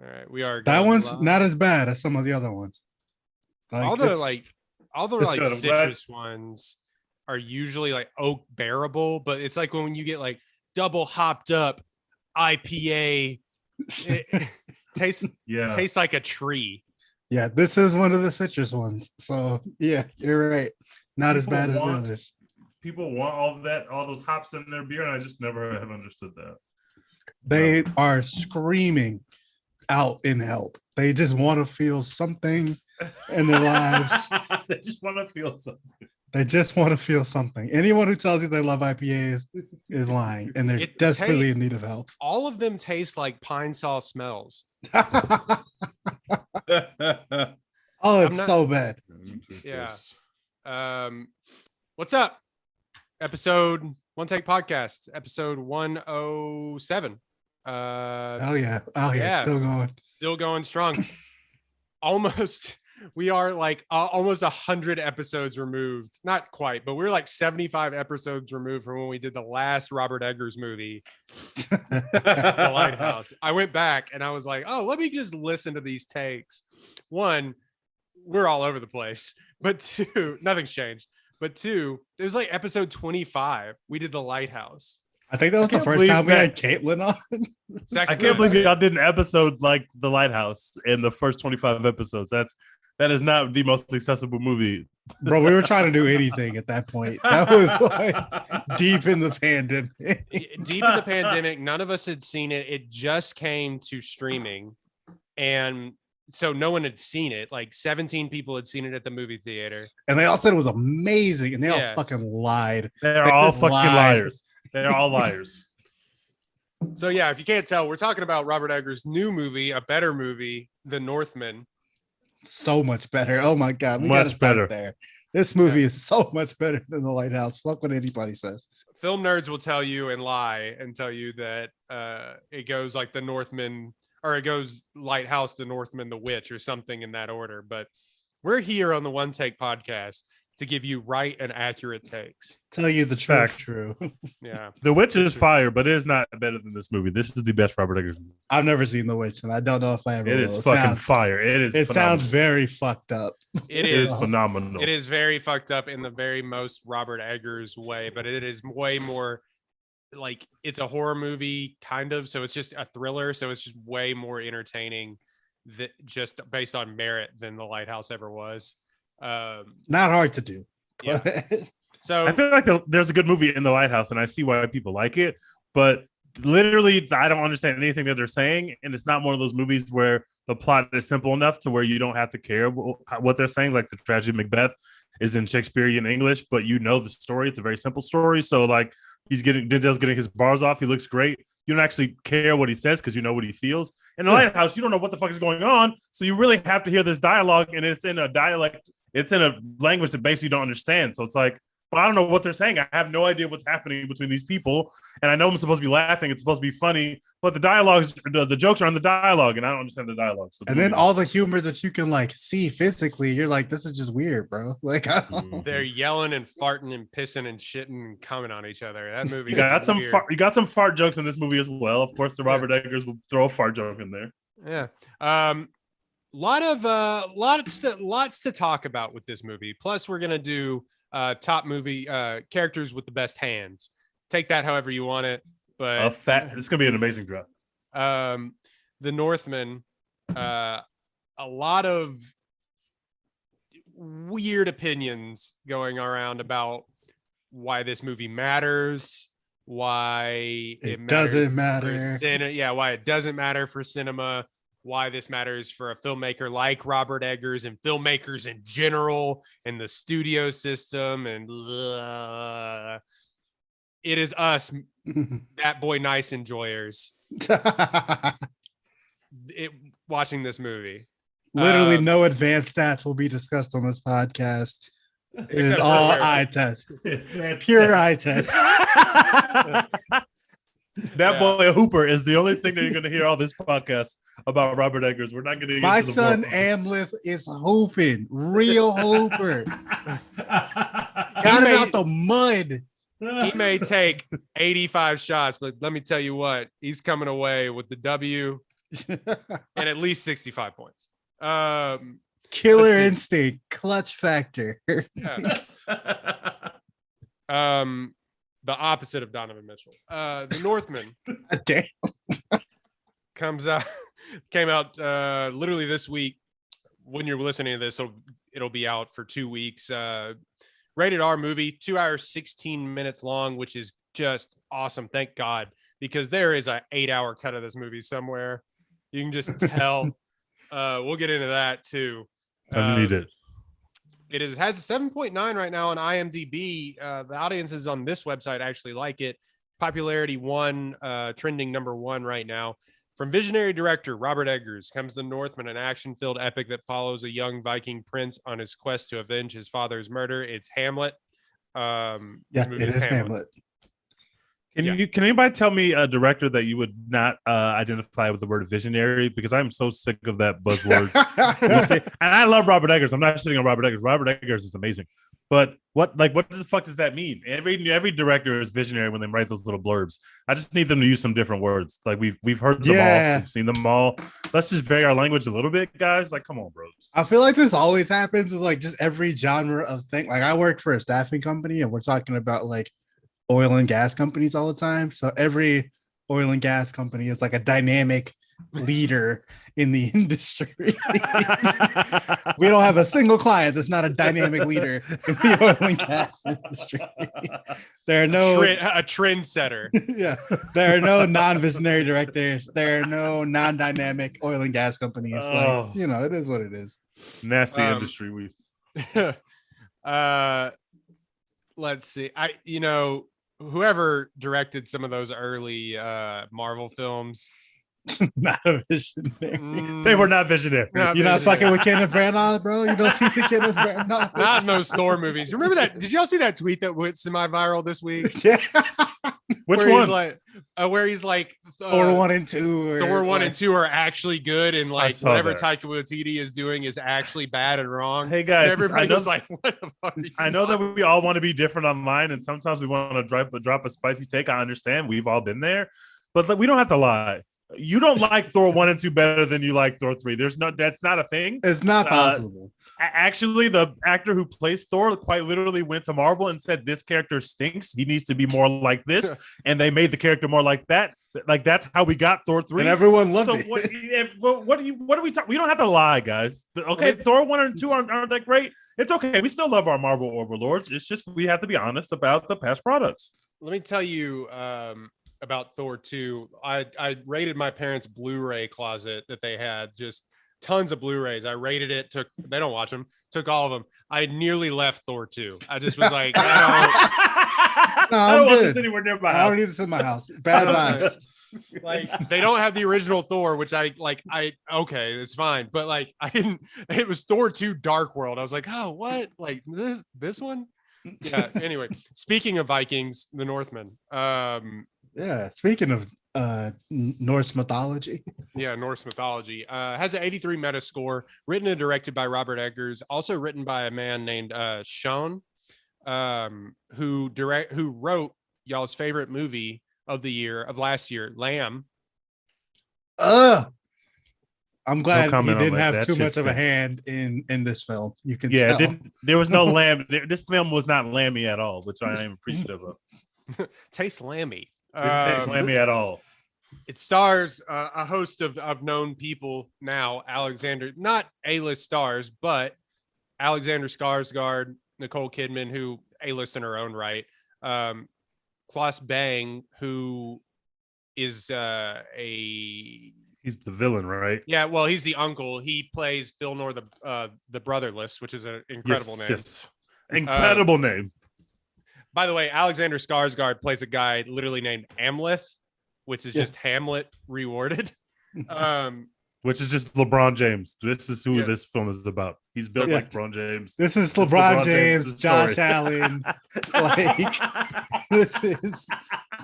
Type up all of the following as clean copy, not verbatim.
All right, we are That going one's live. not as bad as some of the other ones. all the like all the It's like good, I'm glad. citrus ones are usually like oak bearable, but it's like when you get like double hopped up IPA, it tastes Yeah. tastes like a tree. Yeah, this is one of the citrus ones. So yeah, you're right. Not as People bad as the want- others. People want all those hops in their beer, and I just never have understood that. They are screaming out in help. They just want to feel something in their lives. They just want to feel something. They just want to feel something. Anyone who tells you they love IPAs is lying, and they're It desperately in need of help. All of them taste like pine saw smells. Oh, I'm it's not- so bad. Yeah. What's up? Episode One Take Podcast, episode 107. Oh yeah. Yeah. Still going. Still going strong. We are like almost 100 episodes removed. Not quite, but we're like 75 episodes removed from when we did the last Robert Eggers movie, The Lighthouse. I went back and I was like, oh, let me just listen to these takes. One, we're all over the place. But two, nothing's changed. But two, it was like episode 25. We did The Lighthouse. I think that was the can't first believe time we that- had Caitlin on. I can't believe y'all did an episode like The Lighthouse in the first 25 episodes. That is not the most accessible movie. Bro, we were trying to do anything at that point. That was like deep in the pandemic. Deep in the pandemic, none of us had seen it. It just came to streaming. And so no one had seen it. Like 17 people had seen it at the movie theater. And they all said it was amazing, and they Yeah. all fucking lied. They're They all just fucking lied. liars. They're all liars. So yeah, if you can't tell, we're talking about Robert Eggers' new movie, a better movie, The Northman. So much better. Oh my god, we gotta Much start better. there. This movie is so much better than The Lighthouse. Fuck what anybody says. Film nerds will tell you and lie and tell you that it goes like The Northman, or it goes Lighthouse, The Northman, The Witch, or something in that order. But we're here on the One Take Podcast to give you right and accurate takes. Tell you the truth. Facts. True. Yeah. The Witch is fire, but it is not better than this movie. This is the best Robert Eggers movie. I've never seen The Witch, and I don't know if I ever It will. is fucking fire. It is. It phenomenal. sounds very fucked up. It It is is. phenomenal. It is very fucked up in the very most Robert Eggers way, but it is way more like it's a horror movie kind of. So it's just a thriller. So it's just way more entertaining that just based on merit than The Lighthouse ever was. Not hard to do. Yeah. So I feel like there's a good movie in The Lighthouse, and I see why people like it. But literally, I don't understand anything that they're saying, and it's not one of those movies where the plot is simple enough to where you don't have to care what they're saying. Like the tragedy of Macbeth is in Shakespearean English, but you know the story. It's a very simple story. So like Denzel's getting his bars off. He looks great. You don't actually care what he says because you know what he feels. In The Lighthouse, you don't know what the fuck is going on, so you really have to hear this dialogue, and it's in a dialect. It's in a language that basically you don't understand. So it's like, but I don't know what they're saying. I have no idea what's happening between these people. And I know I'm supposed to be laughing. It's supposed to be funny, but the dialogues, the jokes are on the dialogue, and I don't understand the dialogue. So And then all the humor that you can like see physically, you're like, this is just weird, bro. Like, I don't. they're yelling and farting and pissing and shitting and coming on each other. That movie. you got is some weird. you got some fart jokes in this movie as well. Of course, the Robert Eggers will throw a fart joke in there. Yeah. Lots to talk about with this movie. Plus, we're gonna do top movie characters with the best hands. Take that however you want it. But It's gonna be an amazing drop. The Northman, a lot of weird opinions going around about why this movie matters, why It doesn't matter. Why it doesn't matter for cinema, why this matters for a filmmaker like Robert Eggers and filmmakers in general and the studio system. And it is us, that boy nice enjoyers, watching this movie. Literally, no advanced stats will be discussed on this podcast. It is Except for all America. eye test, pure eye test. That boy Hooper is the only thing that you're going to hear all this podcast about Robert Eggers. We're not going to. My son Amleth is hooping, real hooper. Got it out the mud. He may take 85 shots, but let me tell you what, he's coming away with the W and at least 65 points. Killer instinct, clutch factor. Yeah. The opposite of Donovan Mitchell. The Northman. Damn. Came out literally this week. When you're listening to this, it'll be out for 2 weeks. Rated R movie, 2 hours 16 minutes long, which is just awesome. Thank God, because there is an 8-hour cut of this movie somewhere. You can just tell. We'll get into that too. I need it. It has a 7.9 right now on IMDb. The audiences on this website actually like it. Popularity 1, trending number 1 right now. From visionary director Robert Eggers comes The Northman, an action-filled epic that follows a young Viking prince on his quest to avenge his father's murder. It's Hamlet. Yeah, it is Hamlet. Can anybody tell me a director that you would not identify with the word visionary? Because I'm so sick of that buzzword. And I love Robert Eggers. I'm not shitting on Robert Eggers. Robert Eggers is amazing. But what the fuck does that mean? Every director is visionary when they write those little blurbs. I just need them to use some different words. Like we've heard them all, we've seen them all. Let's just vary our language a little bit, guys. Like, come on, bros. I feel like this always happens with like just every genre of thing. Like I worked for a staffing company, and we're talking about like oil and gas companies all the time. So every oil and gas company is like a dynamic leader in the industry. We don't have a single client that's not a dynamic leader in the oil and gas industry. There are no a trendsetter. Yeah, there are no non-visionary directors. There are no non-dynamic oil and gas companies. Like, you know, it is what it is. Nasty industry. Let's see. Whoever directed some of those early Marvel films, not a visionary. They were not visionary. You're not fucking with Kenneth Branagh, bro. You don't see the Kenneth Branagh. Not in those Thor movies. Remember that? Did y'all see that tweet that went semi-viral this week? Yeah. Which one? Where he's like Thor 1 and 2. Thor 1 and 2 are actually good, and like whatever that. Taika Waititi is doing is actually bad and wrong. Hey guys, everybody was like, "What the fuck?" I know that we all want to be different online, and sometimes we want to drop a spicy take. I understand. We've all been there, but we don't have to lie. You don't like Thor 1 and 2 better than you like Thor 3. That's not a thing. It's not possible. Actually, the actor who plays Thor quite literally went to Marvel and said, "This character stinks. He needs to be more like this." And they made the character more like that. Like that's how we got Thor 3. And everyone loved it. What are we talking? We don't have to lie, guys. Okay, Thor 1 and 2 aren't that great. It's okay. We still love our Marvel overlords. It's just we have to be honest about the past products. Let me tell you about Thor 2. I raided my parents' Blu-ray closet that they had, just tons of Blu-rays. I raided it, they don't watch them, took all of them. I nearly left Thor 2. I just was like, I don't want this anywhere near my house. I don't need this in my house. Bad vibes. Like they don't have the original Thor, which okay, it's fine. But like it was Thor 2 Dark World. I was like, oh, what? Like this one? Yeah. Anyway, speaking of Vikings, the Northman. Yeah, speaking of Norse mythology. Yeah, Norse mythology. Has an 83 meta score, written and directed by Robert Eggers, also written by a man named Sean, who wrote y'all's favorite movie of last year, Lamb. I'm glad he didn't have too much of a hand in this film. You can tell. There was no lamb. This film was not lammy at all, which I am appreciative of. Tastes lammy. Didn't taste lammy at all. It stars a host of known people now. Alexander, not A-list stars, but Alexander Skarsgard, Nicole Kidman, who A-list in her own right. Klaus Bang, who is he's the villain, right? Yeah, well, he's the uncle. He plays Phil Nor the brotherless, which is an incredible name. Yes. Incredible name. By the way, Alexander Skarsgård plays a guy literally named Amleth, which is just Hamlet rewarded. Which is just LeBron James. This is who this film is about. He's built like LeBron James. This is LeBron James, Josh Allen. Like this is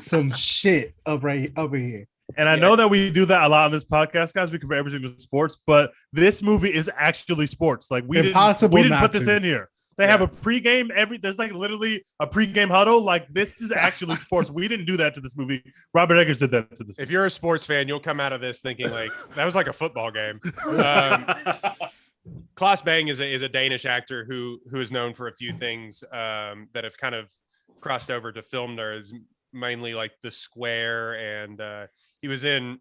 some shit over here. And I know that we do that a lot on this podcast, guys. We compare everything to sports, but this movie is actually sports. Like we didn't put this in here. They have a pregame there's like literally a pregame huddle. Like this is actually sports. We didn't do that to this movie. Robert Eggers did that to this movie. If you're a sports fan, you'll come out of this thinking like that was like a football game. Klaus Bang is a Danish actor who is known for a few things that have kind of crossed over to film nerds, mainly like The Square, and he was in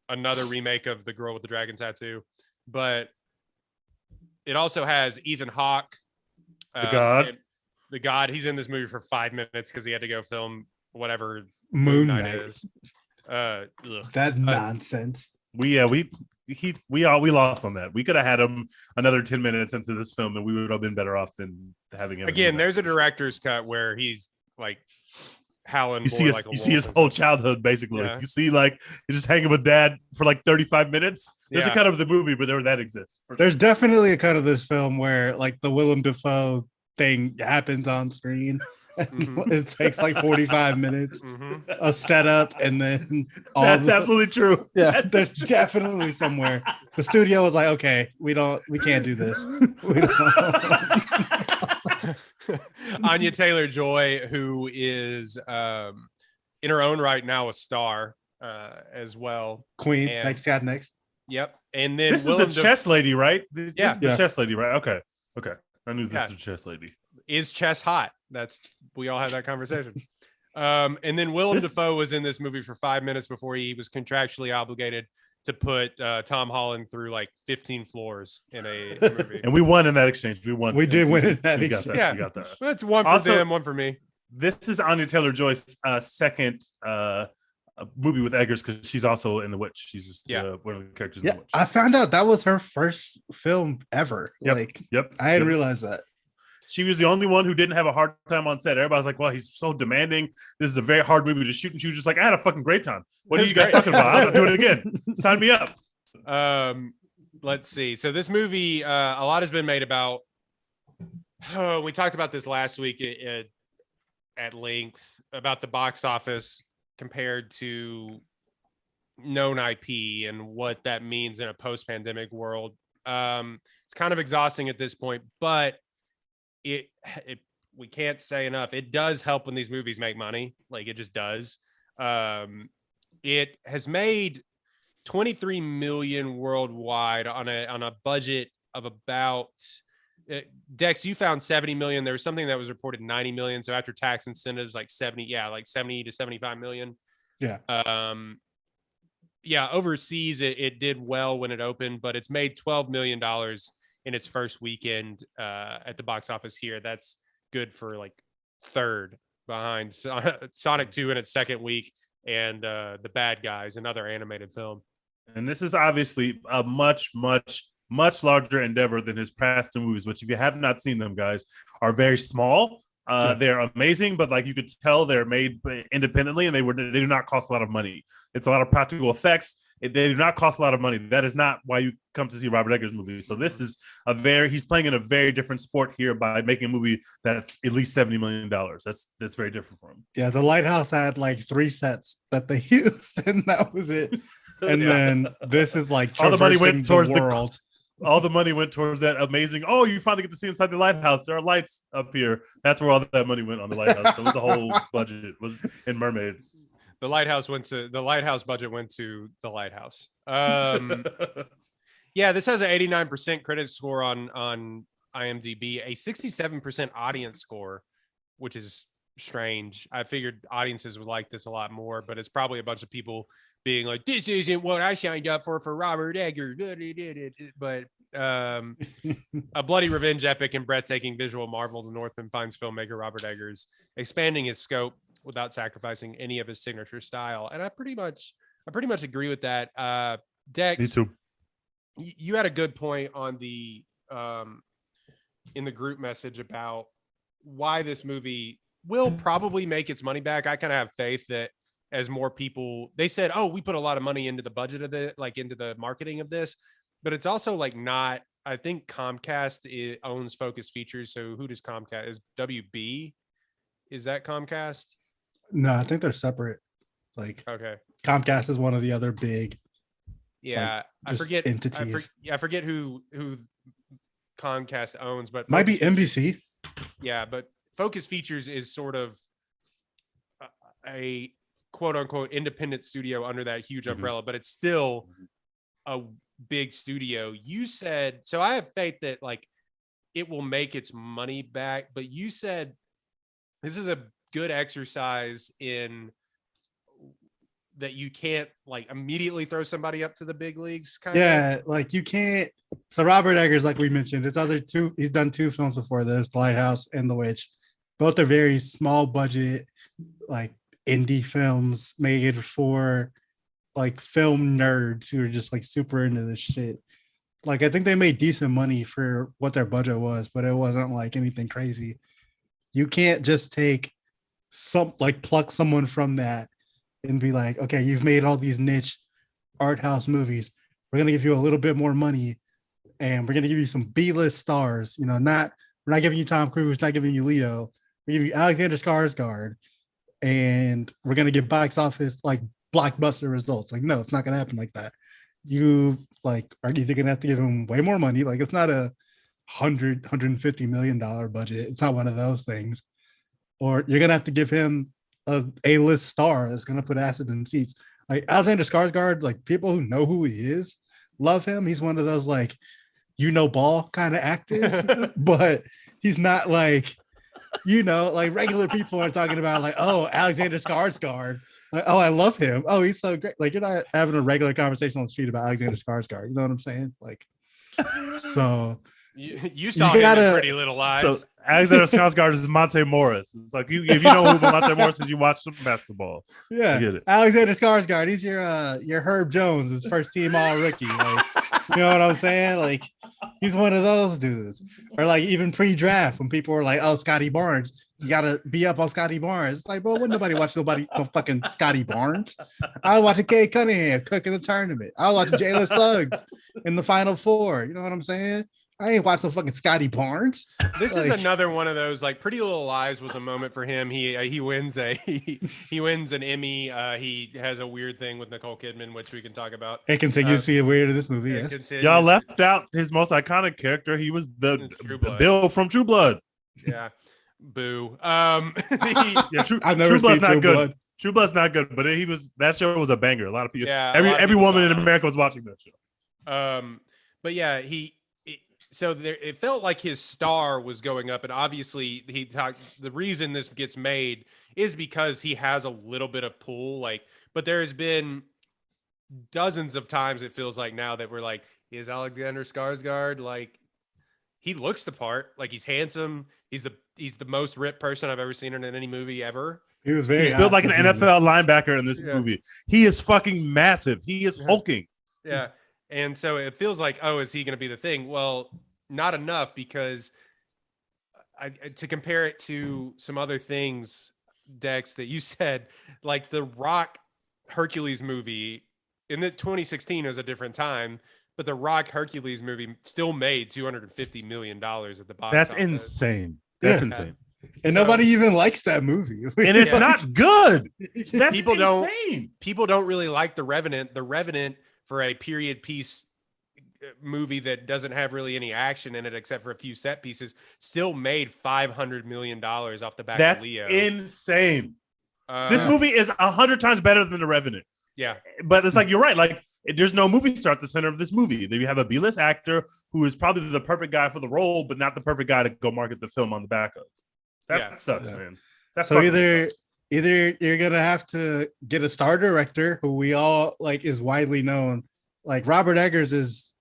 another remake of The Girl with the Dragon Tattoo, but it also has Ethan Hawke, the God. He's in this movie for 5 minutes because he had to go film whatever Moon Knight is. That nonsense. We lost on that. We could have had him another 10 minutes into this film, and we would have been better off than having him. Again, there's a director's cut where he's like howling. You see his whole childhood basically. Yeah. You see like he's just hanging with dad for like 35 minutes. There's a cut of the movie, but that exists. There's definitely a cut of this film where like the Willem Dafoe thing happens on screen. It takes like 45 minutes of setup, and then that's absolutely true. Yeah, there's definitely somewhere the studio was like, okay, we can't do this. Anya Taylor-Joy, who is in her own right now a star as well. Queen, next. Yep, and then this is the chess lady, right? This is the Yeah. chess lady, right? Okay. I knew this was the chess lady. Is chess hot? We all have that conversation. And then Willem Dafoe was in this movie for 5 minutes before he was contractually obligated to put Tom Holland through like 15 floors in a movie. And we won in that exchange. We did win in that exchange. We got that. That's one for them, one for me. This is Anya Taylor-Joy's second movie with Eggers, because she's also in The Witch. She's just one of the characters in The Witch. I found out that was her first film ever. Yep. I didn't realize that. She was the only one who didn't have a hard time on set. Everybody's like, well, he's so demanding. This is a very hard movie to shoot. And she was just like, I had a fucking great time. What are you guys talking about? I'm going to do it again. Sign me up. Let's see. So this movie, a lot has been made about, we talked about this last week at length about the box office compared to known IP and what that means in a post-pandemic world. It's kind of exhausting at this point, but we can't say enough. It does help when these movies make money. Like it just does. It has made 23 million worldwide on a budget of about Dex, you found 70 million. There was something that was reported 90 million. So after tax incentives, like 70 to 75 million. Overseas it did well when it opened, but it's made $12 million in its first weekend at the box office here. That's good for like third behind Sonic 2 in its second week and The Bad Guys, another animated film. And this is obviously a much larger endeavor than his past two movies, which if you have not seen them, guys, are very small. They're amazing, but like you could tell they're made independently, and they do not cost a lot of money. It's a lot of practical effects. They do not cost a lot of money. That is not why you come to see Robert Eggers' movie. So this is he's playing in a very different sport here by making a movie that's at least $70 million. That's very different for him. Yeah, The Lighthouse had like 3 sets that they used, and that was it. And then this is like all the money went towards the world. All the money went towards that amazing. Oh, you finally get to see inside the lighthouse. There are lights up here. That's where all that money went on the lighthouse. It was a whole budget. It was in mermaids. The lighthouse budget went to the lighthouse. This has an 89% critic score on IMDb, a 67% audience score, which is strange. I figured audiences would like this a lot more, but it's probably a bunch of people being like, this isn't what I signed up for Robert Eggers. But a bloody revenge epic and breathtaking visual marvel, the Northman finds filmmaker Robert Eggers expanding his scope without sacrificing any of his signature style. And I pretty much agree with that. Dex, me too. You had a good point on the in the group message about why this movie will probably make its money back. I kind of have faith that as more people, they said, oh, we put a lot of money into the budget of into the marketing of this, but it's also like not, I think Comcast owns Focus Features. So who does Comcast is WB? Is that Comcast? No, I think they're separate. Like, okay. Comcast is one of the other big. Yeah. I forget entities. I forget who Comcast owns, but Might be Focus NBC. Yeah, but Focus Features is sort of a quote unquote independent studio under that huge umbrella, but it's still a big studio. You said, so I have faith that like it will make its money back, but you said this is a good exercise in that you can't like immediately throw somebody up to the big leagues kind of. Like you can't. So Robert Eggers, like we mentioned, he's done 2 films before this, The Lighthouse and The Witch. Both are very small budget, like indie films made for like film nerds who are just like super into this shit. Like I think they made decent money for what their budget was, but it wasn't like anything crazy. You can't just take pluck someone from that and be like, okay, you've made all these niche art house movies. We're gonna give you a little bit more money, and we're gonna give you some B-list stars. We're not giving you Tom Cruise, not giving you Leo. We give you Alexander Skarsgård, and we're gonna get box office like blockbuster results. Like, no, it's not gonna happen like that. You like are either gonna have to give him way more money. Like, it's not a $150 million budget. It's not one of those things. Or you're gonna have to give him a-list star that's gonna put acid in seats. Like Alexander Skarsgård, like people who know who he is love him. He's one of those like ball kind of actors, but he's not like like regular people are talking about like, oh, Alexander Skarsgård. Like, oh, I love him. Oh, he's so great. Like, you're not having a regular conversation on the street about Alexander Skarsgård. You know what I'm saying? Like, so you saw him in Pretty Little Lies. So Alexander Skarsgård is Monte Morris. It's like if you know who Monte Morris is, you watch basketball. Yeah, get it. Alexander Skarsgård. He's your Herb Jones, his first team all rookie. Like, you know what I'm saying? Like, he's one of those dudes. Or like even pre-draft when people were like, "Oh, Scotty Barnes, you gotta be up on Scotty Barnes." It's like, bro, wouldn't nobody watch no fucking Scotty Barnes? I was watching Cade Cunningham cook in the tournament. I was watching Jalen Suggs in the Final Four. You know what I'm saying? I ain't watching no fucking Scotty Barnes. This is another one of those like Pretty Little Lies was a moment for him. He wins he wins an Emmy. He has a weird thing with Nicole Kidman, which we can talk about. It continues to see a weird in this movie. Yes. Y'all left out his most iconic character. He was the Bill from True Blood. Yeah. Boo. True Blood's not good. True Blood's not good, but that show was a banger. A lot of people. Yeah, every woman in America was watching that show. But yeah, so it felt like his star was going up, and obviously the reason this gets made is because he has a little bit of pull. Like, but there has been dozens of times it feels like now that we're like, is Alexander Skarsgård like? He looks the part. Like, he's handsome. He's the most ripped person I've ever seen in any movie ever. He's built like an NFL linebacker in this movie. He is fucking massive. He is hulking. Yeah. And so it feels like, oh, is he going to be the thing? Well, not enough, because to compare it to some other things, Dex, that you said, like the Rock Hercules movie in the 2016 was a different time, but the Rock Hercules movie still made $250 million at the box office. That's insane. That's insane. And nobody even likes that movie. And it's not good. That's people insane. People don't really like The Revenant. The Revenant, for a period piece movie that doesn't have really any action in it except for a few set pieces, still made $500 million off the back of Leo. That's insane. This movie is 100 times better than The Revenant. Yeah. But it's like, you're right. Like, there's no movie star at the center of this movie. You have a B-list actor who is probably the perfect guy for the role, but not the perfect guy to go market the film on the back of. That sucks, man. That's so either you're gonna have to get a star director who we all like is widely known. Like Robert Eggers is,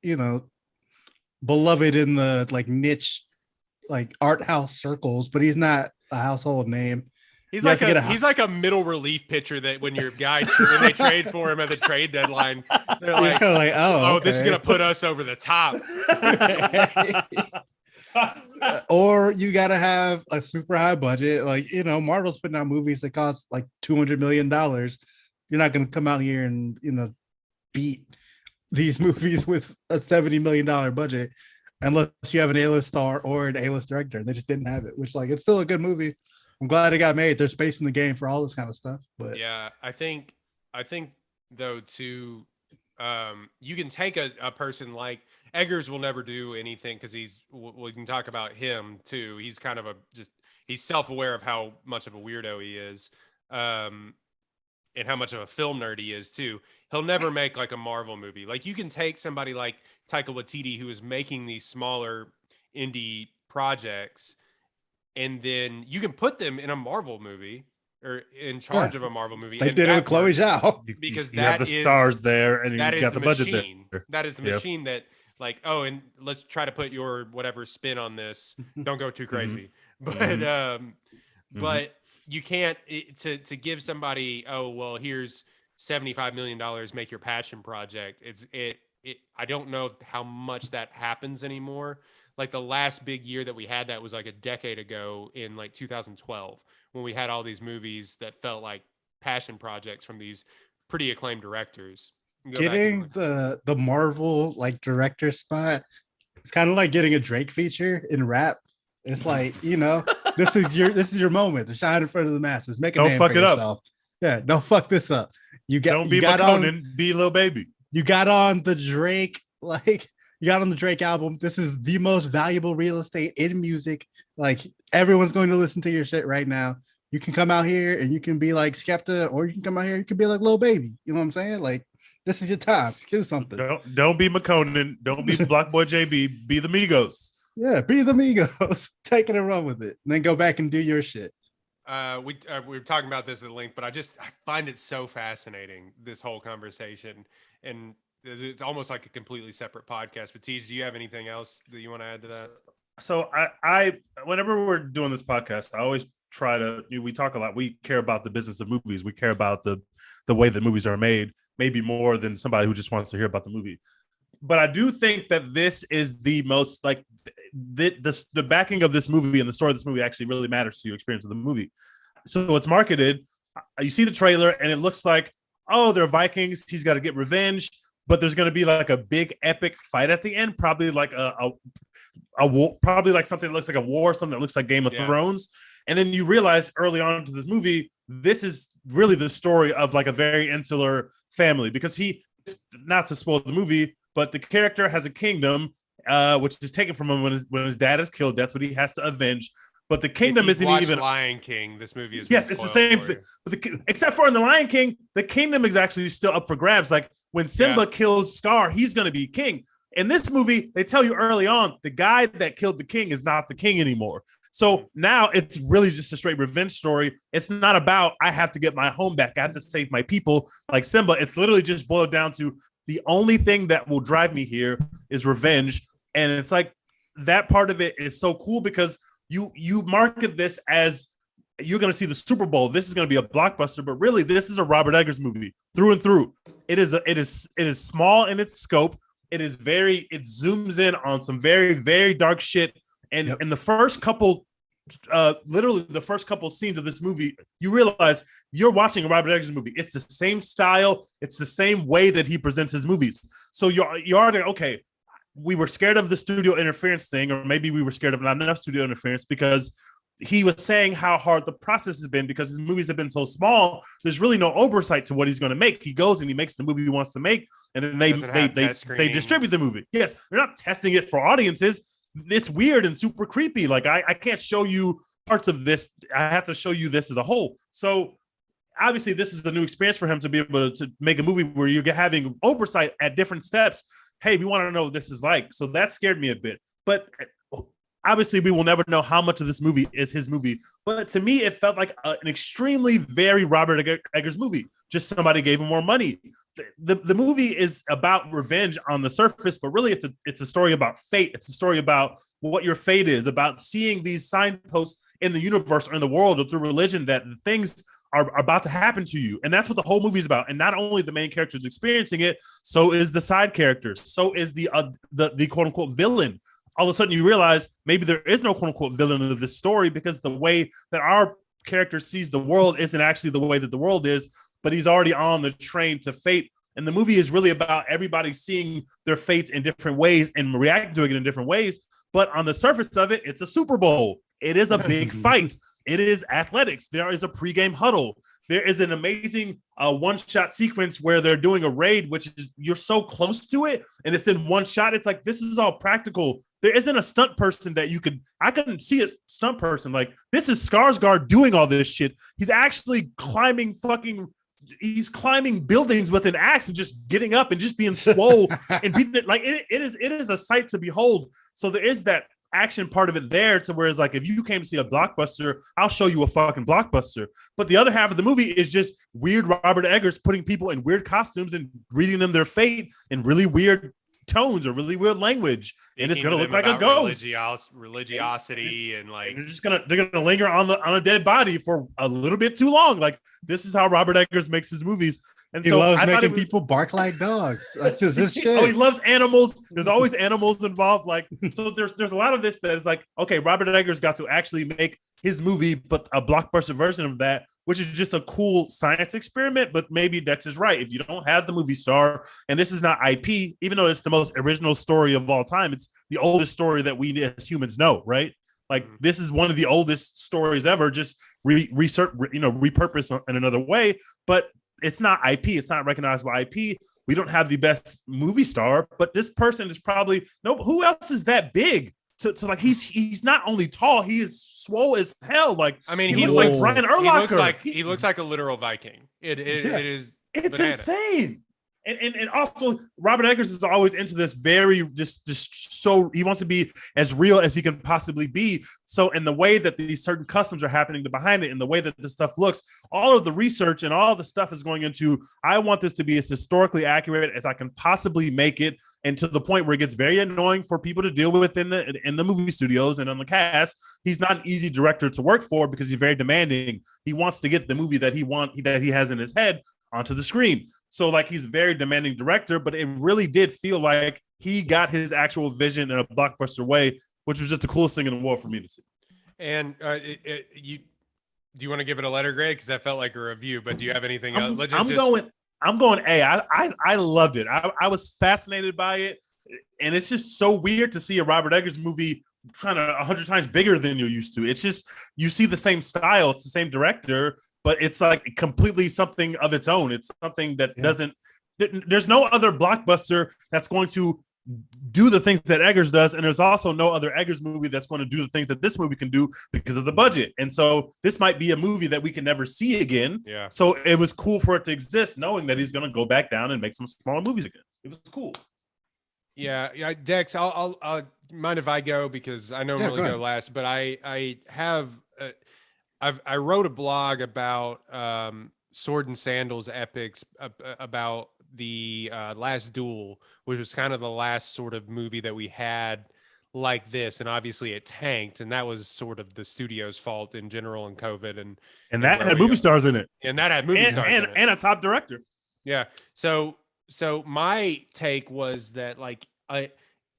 beloved in the like niche, like art house circles, but he's not a household name. He's like a middle relief pitcher that when your guy when they trade for him at the trade deadline, they're like, oh, this is gonna put us over the top. Or you gotta have a super high budget, like Marvel's putting out movies that cost like $200 million. You're not gonna come out here and beat these movies with a $70 million budget unless you have an A-list star or an A-list director. They just didn't have it, which it's still a good movie. I'm glad it got made. There's space in the game for all this kind of stuff. But yeah, I think though too, you can take a person like Eggers will never do anything because we can talk about him too. He's kind of he's self-aware of how much of a weirdo he is. And how much of a film nerd he is too. He'll never make like a Marvel movie. Like you can take somebody like Taika Waititi who is making these smaller indie projects, and then you can put them in a Marvel movie or in charge of a Marvel movie. They did it with Chloe Zhao. Because you have the stars there and you got the budget machine. there. That is the machine that like, oh, and let's try to put your whatever spin on this. Don't go too crazy. But you can't to give somebody, oh, well, here's $75 million, make your passion project. I don't know how much that happens anymore. Like the last big year that we had that was like a decade ago in like 2012 when we had all these movies that felt like passion projects from these pretty acclaimed directors. Getting the Marvel like director spot, it's kind of like getting a Drake feature in rap. It's like, this is your moment to shine in front of the masses. Make a name for yourself. Yeah, don't fuck this up. Don't be McConan, be Lil Baby. You got on the Drake, you got on the Drake album. This is the most valuable real estate in music. Like everyone's going to listen to your shit right now. You can come out here and you can be like Skepta, or you can come out here, you can be like Lil Baby. You know what I'm saying? Like this is your time. Do something. Don't be McConan. Don't be Block Boy JB. Be the Migos. Yeah, be the Migos. Take it and run with it. And then go back and do your shit. We were talking about this at length, but I find it so fascinating, this whole conversation. And it's almost like a completely separate podcast. But Tej, do you have anything else that you want to add to that? So I whenever we're doing this podcast, I always try to, we talk a lot. We care about the business of movies. We care about the way that movies are made, maybe more than somebody who just wants to hear about the movie. But I do think that this is the most like the backing of this movie and the story of this movie actually really matters to your experience of the movie. So it's marketed. You see the trailer and it looks like, oh, they're Vikings. He's got to get revenge, but there's going to be like a big epic fight at the end. Probably like a war, probably like something that looks like a war, something that looks like Game of Thrones. And then you realize early on into this movie, this is really the story of like a very insular family, because not to spoil the movie, but the character has a kingdom, which is taken from him when his dad is killed. That's what he has to avenge. But the kingdom isn't even Lion King. This movie is it's the same thing. But except for in the Lion King, the kingdom is actually still up for grabs. Like when Simba kills Scar, he's going to be king. In this movie, they tell you early on the guy that killed the king is not the king anymore. So now it's really just a straight revenge story. It's not about I have to get my home back. I have to save my people like Simba. It's literally just boiled down to the only thing that will drive me here is revenge. And it's like that part of it is so cool because you market this as you're going to see the Super Bowl. This is going to be a blockbuster, but really this is a Robert Eggers movie through and through. It is small in its scope. It zooms in on some very, very dark shit. And in the first couple, literally the first couple scenes of this movie, you realize you're watching a Robert Eggers movie. It's the same style. It's the same way that he presents his movies. So you're already, okay, we were scared of the studio interference thing, or maybe we were scared of not enough studio interference because he was saying how hard the process has been because his movies have been so small. There's really no oversight to what he's going to make. He goes and he makes the movie he wants to make, and then they distribute the movie. Yes, they're not testing it for audiences. It's weird and super creepy. Like I can't show you parts of this. I have to show you this as a whole. So obviously this is a new experience for him to be able to make a movie where you're having oversight at different steps. Hey, we want to know what this is like. So that scared me a bit. But obviously we will never know how much of this movie is his movie. But to me, it felt like an extremely very Robert Eggers movie. Just somebody gave him more money. The movie is about revenge on the surface, but really it's a story about fate. It's a story about what your fate is, about seeing these signposts in the universe or in the world or through religion that things are about to happen to you. And that's what the whole movie is about. And not only the main characters experiencing it, so is the side characters. So is the quote unquote villain. All of a sudden you realize maybe there is no quote unquote villain of this story because the way that our character sees the world isn't actually the way that the world is, but he's already on the train to fate. And the movie is really about everybody seeing their fates in different ways and reacting to it in different ways. But on the surface of it, it's a Super Bowl. It is a big fight. It is athletics. There is a pregame huddle. there is an amazing one-shot sequence where they're doing a raid, which is you're so close to it, and it's in one shot. It's like this is all practical. There isn't a stunt person that I couldn't see a stunt person. Like, this is Skarsgard doing all this shit. He's actually climbing buildings with an axe and just getting up and just being swole and beating it. Like, it is a sight to behold. So there is that action part of it there, to where it's like, if you came to see a blockbuster, I'll show you a fucking blockbuster. But the other half of the movie is just weird Robert Eggers putting people in weird costumes and reading them their fate in really weird tones or really weird language, and it's gonna look like a ghost. Religiosity and like they're gonna linger on a dead body for a little bit too long. Like, this is how Robert Eggers makes his movies, and he loves making people bark like dogs. That's just his shit. Oh, he loves animals. There's always animals involved. Like, so there's a lot of this that is like, okay, Robert Eggers got to actually make his movie, but a blockbuster version of that, which is just a cool science experiment. But maybe Dex is right. If you don't have the movie star, and this is not IP, even though it's the most original story of all time, it's the oldest story that we as humans know, right? Like, this is one of the oldest stories ever, just repurposed in another way. But it's not IP. It's not recognizable IP. We don't have the best movie star, but this person is probably who else is that big? So like, he's not only tall, he is swole as hell. Like, I mean, he looks like Brian Urlacher. He looks like a literal Viking. It is. It's insane. And also, Robert Eggers is always into this very just so he wants to be as real as he can possibly be. So in the way that these certain customs are happening behind it, and the way that this stuff looks, all of the research and all of the stuff is going into, I want this to be as historically accurate as I can possibly make it, and to the point where it gets very annoying for people to deal with in the movie studios and on the cast. He's not an easy director to work for because he's very demanding. He wants to get the movie that he has in his head onto the screen. So like, he's a very demanding director, but it really did feel like he got his actual vision in a blockbuster way, which was just the coolest thing in the world for me to see. And do you want to give it a letter grade? Because that felt like a review, but do you have anything else? I'm going A. I loved it. I was fascinated by it. And it's just so weird to see a Robert Eggers movie trying to 100 times bigger than you're used to. It's just, you see the to style. It's the same director, but it's like completely something of its own. It's something that there's no other blockbuster that's going to do the things that Eggers does. And there's also no other Eggers movie that's going to do the things that this movie can do because of the budget. And so this might be a movie that we can never see again. Yeah. So it was cool for it to exist, knowing that he's going to go back down and make some smaller movies again. It was cool. Yeah. Dex, I'll mind if I go, because I normally go last, but I have, I wrote a blog about Sword and Sandals epics, about the Last Duel, which was kind of the last sort of movie that we had like this, and obviously it tanked, and that was sort of the studio's fault in general, and COVID, and that had movie stars in it, and that had movie stars in it, and a top director. Yeah. So my take was that, like,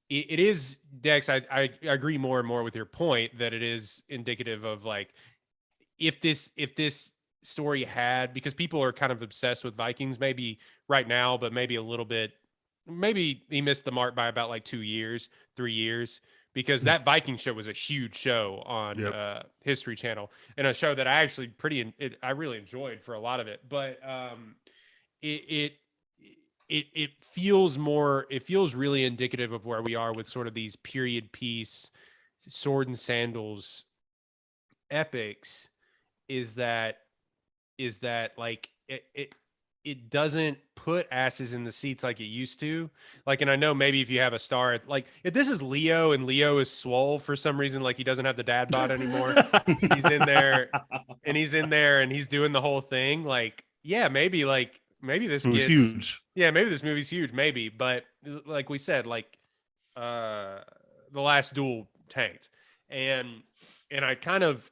it is, Dex, I agree more and more with your point that it is indicative of, like, if this story had, because people are kind of obsessed with Vikings maybe right now, but maybe a little bit, maybe he missed the mark by about like 3 years, because that Viking show was a huge show on History Channel, and a show that I actually I really enjoyed for a lot of it. But it feels really indicative of where we are with sort of these period piece Sword and Sandals epics, is that like it doesn't put asses in the seats like it used to. Like, and I know maybe if you have a star, like if this is Leo and Leo is swole for some reason, like he doesn't have the dad bod anymore, he's in there and he's doing the whole thing. Like, yeah, maybe this is huge. Yeah, maybe this movie's huge, maybe. But like we said, like The Last Duel tanked, and I kind of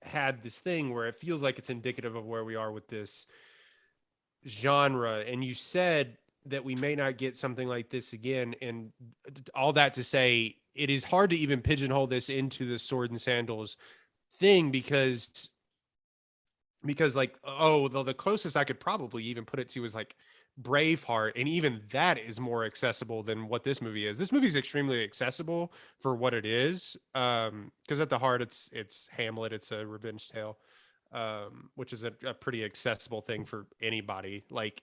had this thing where it feels like it's indicative of where we are with this genre. And you said that we may not get something like this again, and all that to say, it is hard to even pigeonhole this into the Sword and Sandals thing, because like, the closest I could probably even put it to is like Braveheart, and even that is more accessible than what this movie is. This movie is extremely accessible for what it is, because at the heart it's Hamlet, it's a revenge tale, which is a pretty accessible thing for anybody. Like,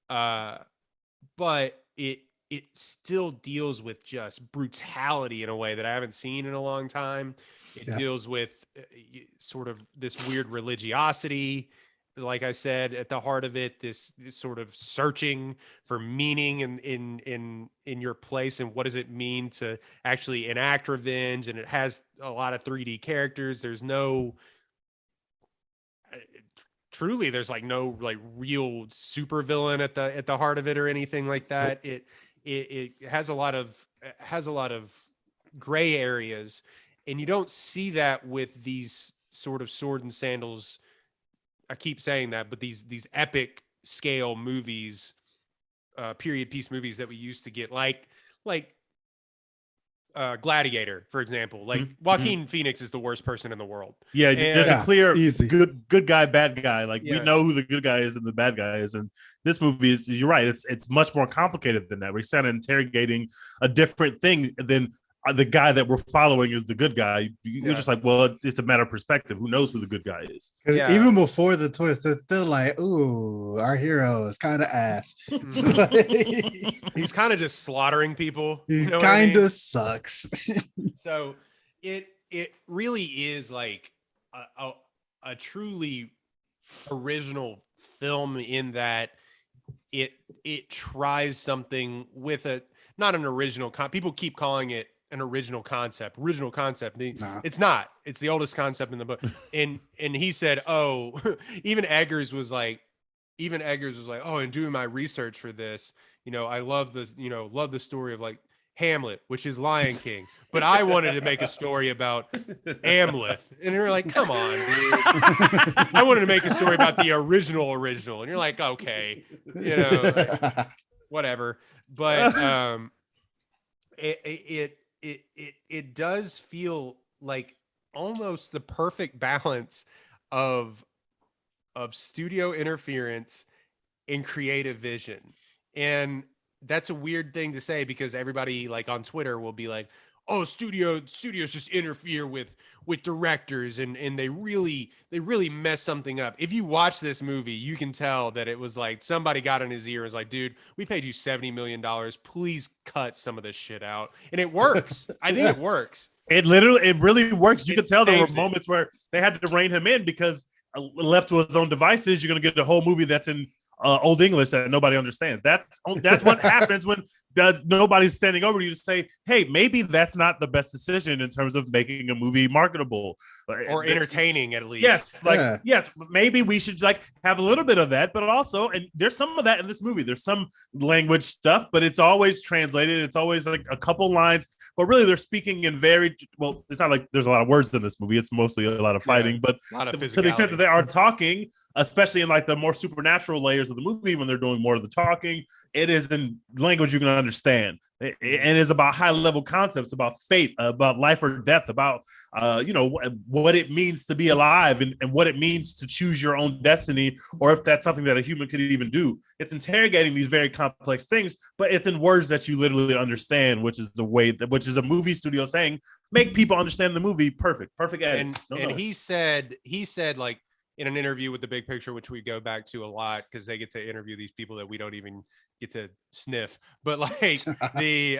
but it still deals with just brutality in a way that I haven't seen in a long time. It deals with sort of this weird religiosity, like I said, at the heart of it, this sort of searching for meaning in your place, and what does it mean to actually enact revenge. And it has a lot of 3D characters. There's no truly, there's like no like real supervillain at the heart of it or anything like that. It has a lot of gray areas, and you don't see that with these sort of sword and sandals. I keep saying that, but these epic scale movies, period piece movies that we used to get, like Gladiator, for example. Like Joaquin Phoenix is the worst person in the world. Yeah, And, there's a clear easy. good guy, bad guy. Like we know who the good guy is and the bad guy is. And this movie is, you're right, it's much more complicated than that. We're kind of interrogating a different thing than the guy that we're following is the good guy. You're just like, well, it's a matter of perspective. Who knows who the good guy is? Even before the twist, it's still like, ooh, our hero is kind of ass. He's kind of just slaughtering people. He kind of sucks. So it really is like a truly original film in that it tries something with not an original people keep calling it an original concept. It's not. It's the oldest concept in the book. And he said, oh, even Eggers was like, oh, in doing my research for this, I love the story of like Hamlet, which is Lion King, but I wanted to make a story about Amleth. And you're like, come on, dude. I wanted to make a story about the original. And you're like, okay, like, whatever. But it does feel like almost the perfect balance of studio interference and creative vision. And that's a weird thing to say, because everybody like on Twitter will be like, oh, studios just interfere with directors and they really mess something up. If you watch this movie, you can tell that it was like somebody got in his ear and was like, dude, we paid you $70 million. Please cut some of this shit out. And it works. I think it works. It really works. You could tell there were moments where they had to rein him in, because left to his own devices, you're going to get the whole movie that's in Old English that nobody understands. That's what happens when nobody's standing over you to say, hey, maybe that's not the best decision in terms of making a movie marketable or entertaining, at least. Yes, yes, maybe we should like have a little bit of that, but also, and there's some of that in this movie. There's some language stuff, but it's always translated. It's always like a couple lines, but really they're speaking in very well. It's not like there's a lot of words in this movie. It's mostly a lot of fighting, but to the extent that they are talking, especially in like the more supernatural layers of the movie, when they're doing more of the talking, it is in language you can understand. It is about high level concepts, about fate, about life or death, about what it means to be alive, and what it means to choose your own destiny, or if that's something that a human could even do. It's interrogating these very complex things, but it's in words that you literally understand, which is a movie studio saying, make people understand the movie. Perfect edit. And he said like, in an interview with The Big Picture, which we go back to a lot because they get to interview these people that we don't even get to sniff. But like he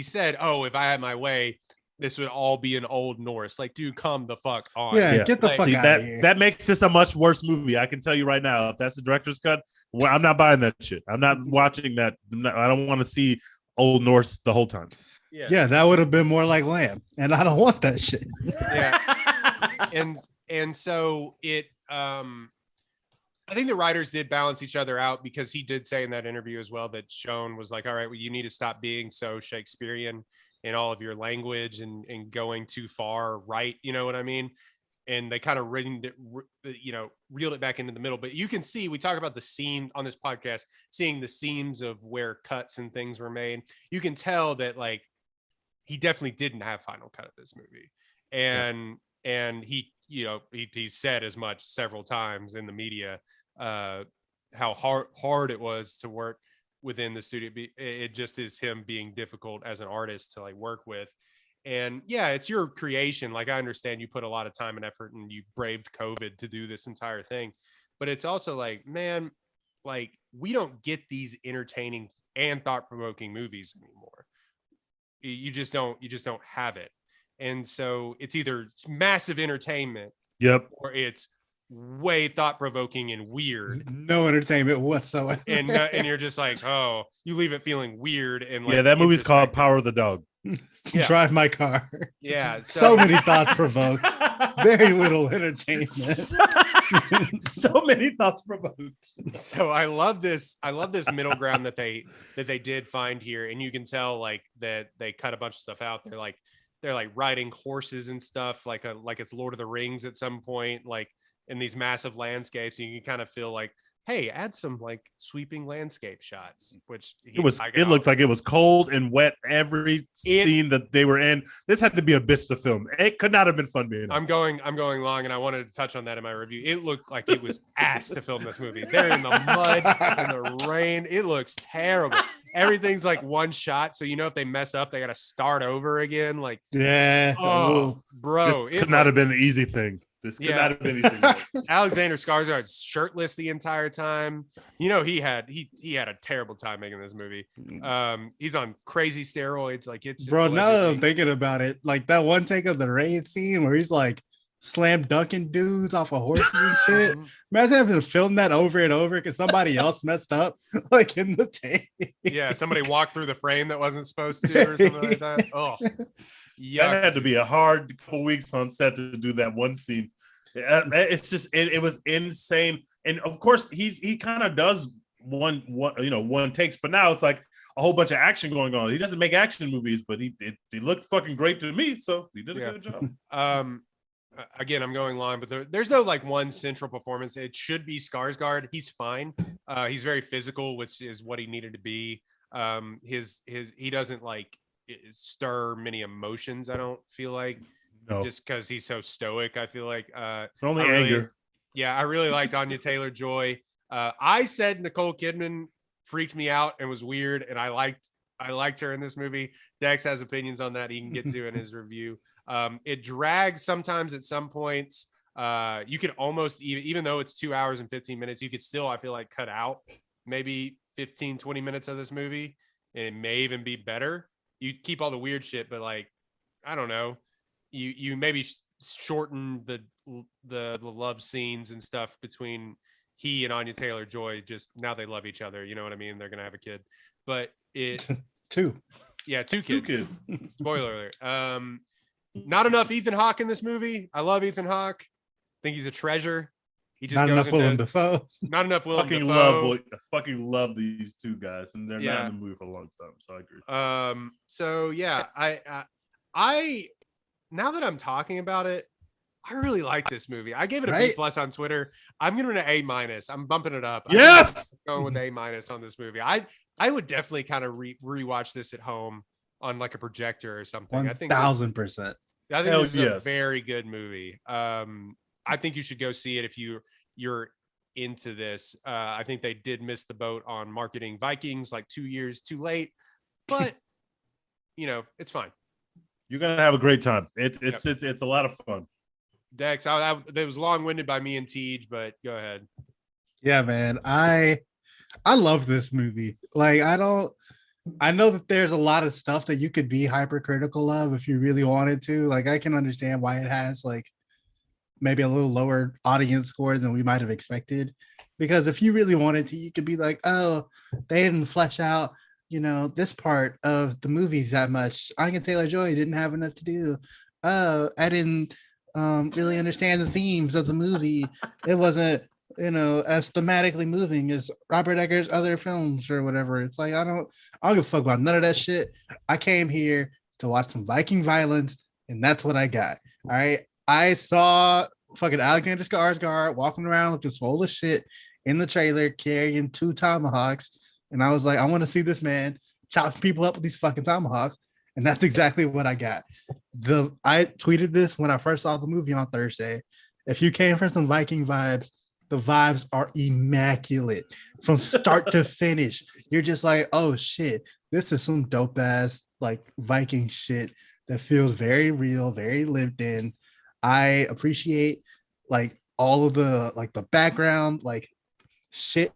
said, oh, if I had my way, this would all be in Old Norse. Like, dude, come the fuck on. Yeah, get the fuck out of here. That makes this a much worse movie. I can tell you right now, if that's the director's cut, I'm not buying that shit. I'm not watching that. I don't want to see Old Norse the whole time. Yeah, that would have been more like Lamb, and I don't want that shit. Yeah. And so it I think the writers did balance each other out, because he did say in that interview as well that Schoen was like, all right, well, you need to stop being so Shakespearean in all of your language and going too far right, you know what I mean? And they kind of reeled it back into the middle. But you can see, we talk about the seam on this podcast, seeing the seams of where cuts and things were made. You can tell that like he definitely didn't have final cut of this movie. And he said as much several times in the media, how hard it was to work within the studio. It just is him being difficult as an artist to like work with. And yeah, it's your creation. Like, I understand you put a lot of time and effort and you braved COVID to do this entire thing. But it's also like, man, like, we don't get these entertaining and thought-provoking movies anymore. You just don't have it. And so it's either massive entertainment, Yep. or it's way thought-provoking and weird. No entertainment whatsoever. And you're just like, oh, you leave it feeling weird. And like, Yeah, that movie's called Power of the Dog. Yeah. Drive my car. Yeah. So many thoughts provoked. Very little entertainment. So many thoughts provoked. So I love this middle ground that they did find here. And you can tell like that they cut a bunch of stuff out. They're like riding horses and stuff, like it's Lord of the Rings at some point, like in these massive landscapes. And you can kind of feel like, hey, add some like sweeping landscape shots, which it looked like it was cold and wet every scene that they were in. This had to be a bitch to film. It could not have been fun being. I'm going long, and I wanted to touch on that in my review. It looked like it was ass to film this movie. They're in the mud and the rain. It looks terrible. Everything's like one shot, so you know if they mess up, they got to start over again. Like, yeah, oh, bro, this could not have been the easy thing. This could not have been anything. Alexander Skarsgard's shirtless the entire time. You know, he had a terrible time making this movie. He's on crazy steroids. Like, it's bro. Now that I'm thinking about it, like that one take of the raid scene where he's like slam dunking dudes off a horse and shit. Imagine having to film that over and over because somebody else messed up, like in the tape. Yeah, somebody walked through the frame that wasn't supposed to, or something like that. Oh. Yuck. That had to be a hard couple weeks on set to do that one scene. It's just it was insane, and of course he kind of does one takes, but now it's like a whole bunch of action going on. He doesn't make action movies, but he looked fucking great to me, so he did a good job. Again, I'm going long, but there's no like one central performance. It should be Skarsgård. He's fine. He's very physical, which is what he needed to be. He doesn't like stir many emotions, I don't feel like. No. Just because he's so stoic, I feel like only anger. I really liked Anya Taylor-Joy. I said Nicole Kidman freaked me out and was weird, and I liked her in this movie. Dex has opinions on that he can get to in his review. It drags sometimes at some points. You could almost, even though it's 2 hours and 15 minutes, you could still, I feel like, cut out maybe 15-20 minutes of this movie, and it may even be better. You keep all the weird shit, but like, I don't know, you maybe shorten the love scenes and stuff between he and Anya Taylor-Joy. Just now they love each other, you know what I mean? They're gonna have a kid, but it two kids. Spoiler alert. Not enough Ethan Hawke in this movie. I love Ethan Hawke. I think he's a treasure. He just not enough Willem Dafoe. Not enough Willem Dafoe. I fucking love these two guys, and they're not in the movie for a long time, so I agree. So yeah, I now that I'm talking about it, I really like this movie. I gave it a B+ on Twitter. I'm giving it an A-. I'm bumping it up. Yes, I'm going with A- on this movie. I would definitely kind of rewatch this at home on like a projector or something. 1,000%. I think this is a very good movie. I think you should go see it if you're into this. I think they did miss the boat on marketing Vikings like 2 years too late, but you know, it's fine. You're gonna have a great time. It's a lot of fun. Dex, that was long-winded by me and Tej, but go ahead. Yeah, man, I love this movie. Like, I know that there's a lot of stuff that you could be hypercritical of if you really wanted to. Like, I can understand why it has like maybe a little lower audience scores than we might have expected, because if you really wanted to, you could be like, oh, they didn't flesh out, you know, this part of the movie that much. Anya Taylor-Joy didn't have enough to do. Oh, I didn't really understand the themes of the movie. It wasn't, you know, as thematically moving as Robert Eggers' other films or whatever. It's like, I don't give a fuck about none of that shit. I came here to watch some Viking violence, and that's what I got. All right. I saw fucking Alexander Skarsgard walking around looking swole as shit in the trailer carrying 2 tomahawks. And I was like, I want to see this man chopping people up with these fucking tomahawks. And that's exactly what I got. I tweeted this when I first saw the movie on Thursday. If you came for some Viking vibes, the vibes are immaculate from start to finish. You're just like, oh shit, this is some dope ass like Viking shit that feels very real, very lived in. I appreciate like all of the like the background, like shit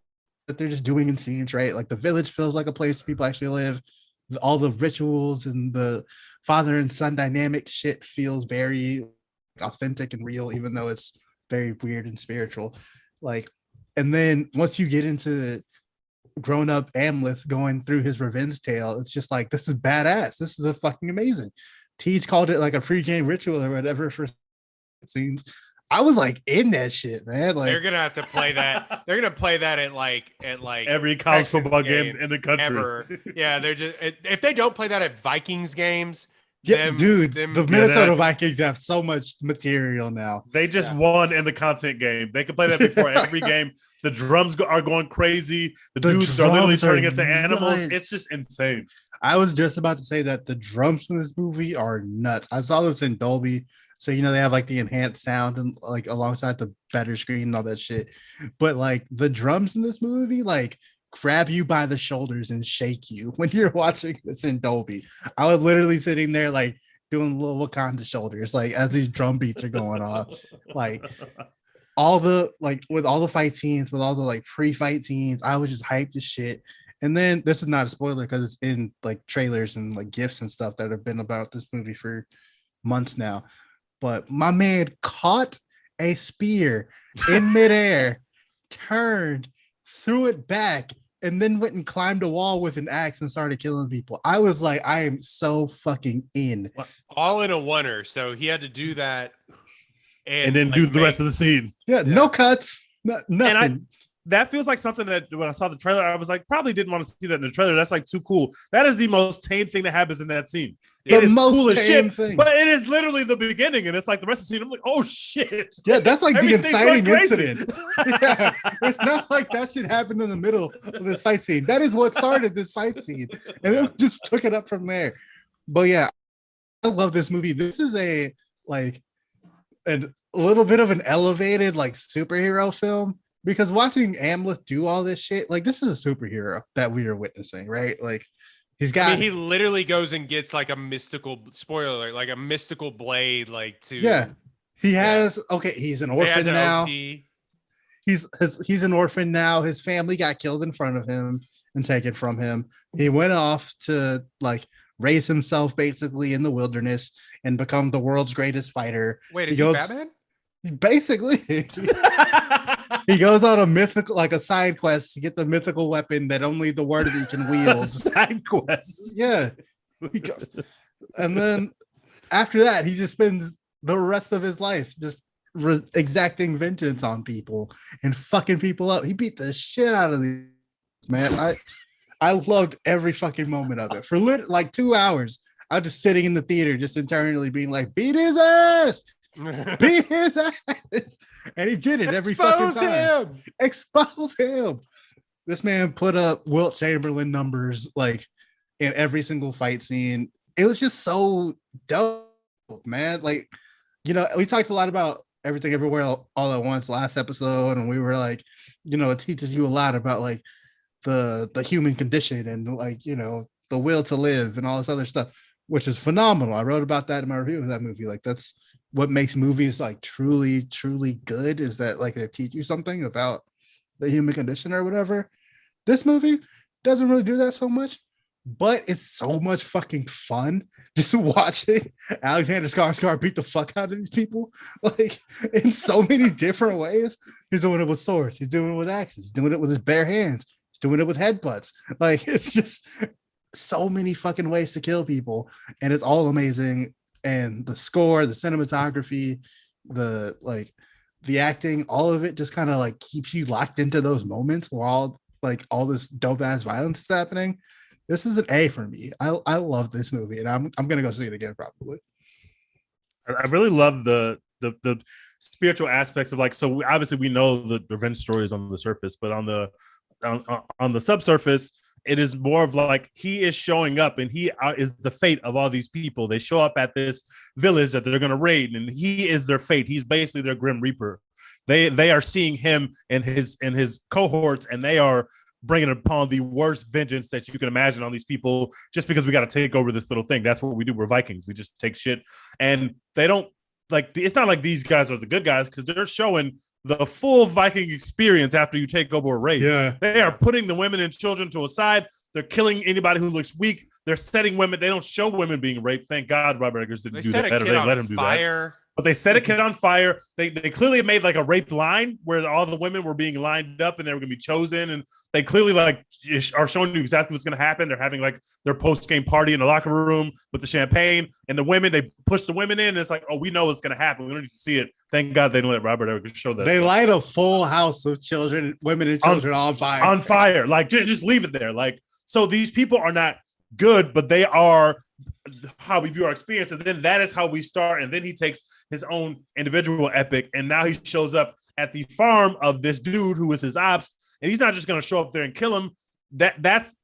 that they're just doing in scenes, right? Like the village feels like a place people actually live. All the rituals and the father and son dynamic shit feels very authentic and real, even though it's very weird and spiritual. Like, and then once you get into grown up Amleth going through his revenge tale, it's just like, this is badass. This is a fucking amazing. Teach called it like a pre-game ritual or whatever for scenes. I was like in that shit, man. Like they're gonna have to play that. They're gonna play that at like every college football game in the country. Ever. Yeah, they're just if they don't play that at Vikings games. Yeah, the Minnesota Vikings have so much material now. They just won in the content game. They can play that before every game. The drums are going crazy. The dudes are literally turning into animals. It's just insane. I was just about to say that the drums in this movie are nuts. I saw this in Dolby. So, you know, they have like the enhanced sound and like alongside the better screen and all that shit. But like the drums in this movie, like grab you by the shoulders and shake you when you're watching this in Dolby. I was literally sitting there like doing little Wakanda shoulders, like as these drum beats are going off. Like all the like with all the fight scenes, with all the like pre-fight scenes, I was just hyped as shit. And then this is not a spoiler because it's in like trailers and like gifs and stuff that have been about this movie for months now. But my man caught a spear in midair, turned, threw it back, and then went and climbed a wall with an axe and started killing people. I was like, I am so fucking in. All in a oneer. So he had to do that. And then like, do the rest of the scene. Yeah, no cuts, nothing. That feels like something that when I saw the trailer, I was like, probably didn't want to see that in the trailer. That's like too cool. That is the most tame thing that happens in that scene. It is cool as shit, but it is literally the beginning, and it's like the rest of the scene. I'm like, oh shit! Yeah, that's like the inciting incident. Yeah, it's not like that shit happened in the middle of this fight scene. That is what started this fight scene, and then just took it up from there. But yeah, I love this movie. This is a little bit of an elevated like superhero film. Because watching Amleth do all this shit, like this is a superhero that we are witnessing, right? Like he's got. I mean, he literally goes and gets like a mystical spoiler, like a mystical blade, like to. Yeah, he has. Okay, he's an orphan now. He's an orphan now. His family got killed in front of him and taken from him. He went off to like raise himself basically in the wilderness and become the world's greatest fighter. Wait, is he Batman? Basically. He goes on a mythical, like a side quest to get the mythical weapon that only the Word of Thee can wield. Side quest. Yeah. And then after that, he just spends the rest of his life just exacting vengeance on people and fucking people up. He beat the shit out of these, man. I loved every fucking moment of it. For like 2 hours, I was just sitting in the theater, just internally being like, beat his ass! Beat his ass, and he did it every fucking time. Expose him. This man put up Wilt Chamberlain numbers like in every single fight scene. It was just so dope, man. Like, you know, we talked a lot about Everything Everywhere All at Once last episode, and we were like, you know, it teaches you a lot about like the human condition and like, you know, the will to live and all this other stuff, which is phenomenal. I wrote about that in my review of that movie. Like that's what makes movies like truly good, is that like they teach you something about the human condition or whatever. This movie doesn't really do that so much, but it's so much fucking fun just watching Alexander Skarsgård beat the fuck out of these people, like in so many different ways. He's doing it with swords, he's doing it with axes, he's doing it with his bare hands, he's doing it with headbutts. Like it's just so many fucking ways to kill people, and it's all amazing. And the score, the cinematography, the acting, all of it just kind of like keeps you locked into those moments while like all this dope ass violence is happening. This is an A for me. I love this movie, and I'm gonna go see it again probably. I really love the spiritual aspects of like, so obviously we know the revenge stories on the surface, but on the subsurface, it is more of like he is showing up, and he is the fate of all these people. They show up at this village that they're going to raid, and he is their fate. He's basically their Grim Reaper. They are seeing him and his cohorts, and they are bringing upon the worst vengeance that you can imagine on these people just because we got to take over this little thing. That's what we do. We're Vikings. We just take shit. And they don't like, it's not like these guys are the good guys because they're showing the full Viking experience after you take over a race. Yeah. They are putting the women and children to a side. They're killing anybody who looks weak. They're setting women. They don't show women being raped. Thank God Robert Eggers didn't do that. They let him do that. But they set a kid on fire. They clearly made like a rape line where all the women were being lined up and they were going to be chosen. And they clearly like are showing you exactly what's going to happen. They're having like their post-game party in the locker room with the champagne and the women. They push the women in. And it's like, oh, we know what's going to happen. We don't need to see it. Thank God they didn't let Robert Eggers show that. They light a full house of children, women and children on fire. On fire. Like just leave it there. Like, so these people are not good, but they are how we view our experience. And then that is how we start. And then he takes his own individual epic. And now he shows up at the farm of this dude who is his ops. And he's not just going to show up there and kill him. That's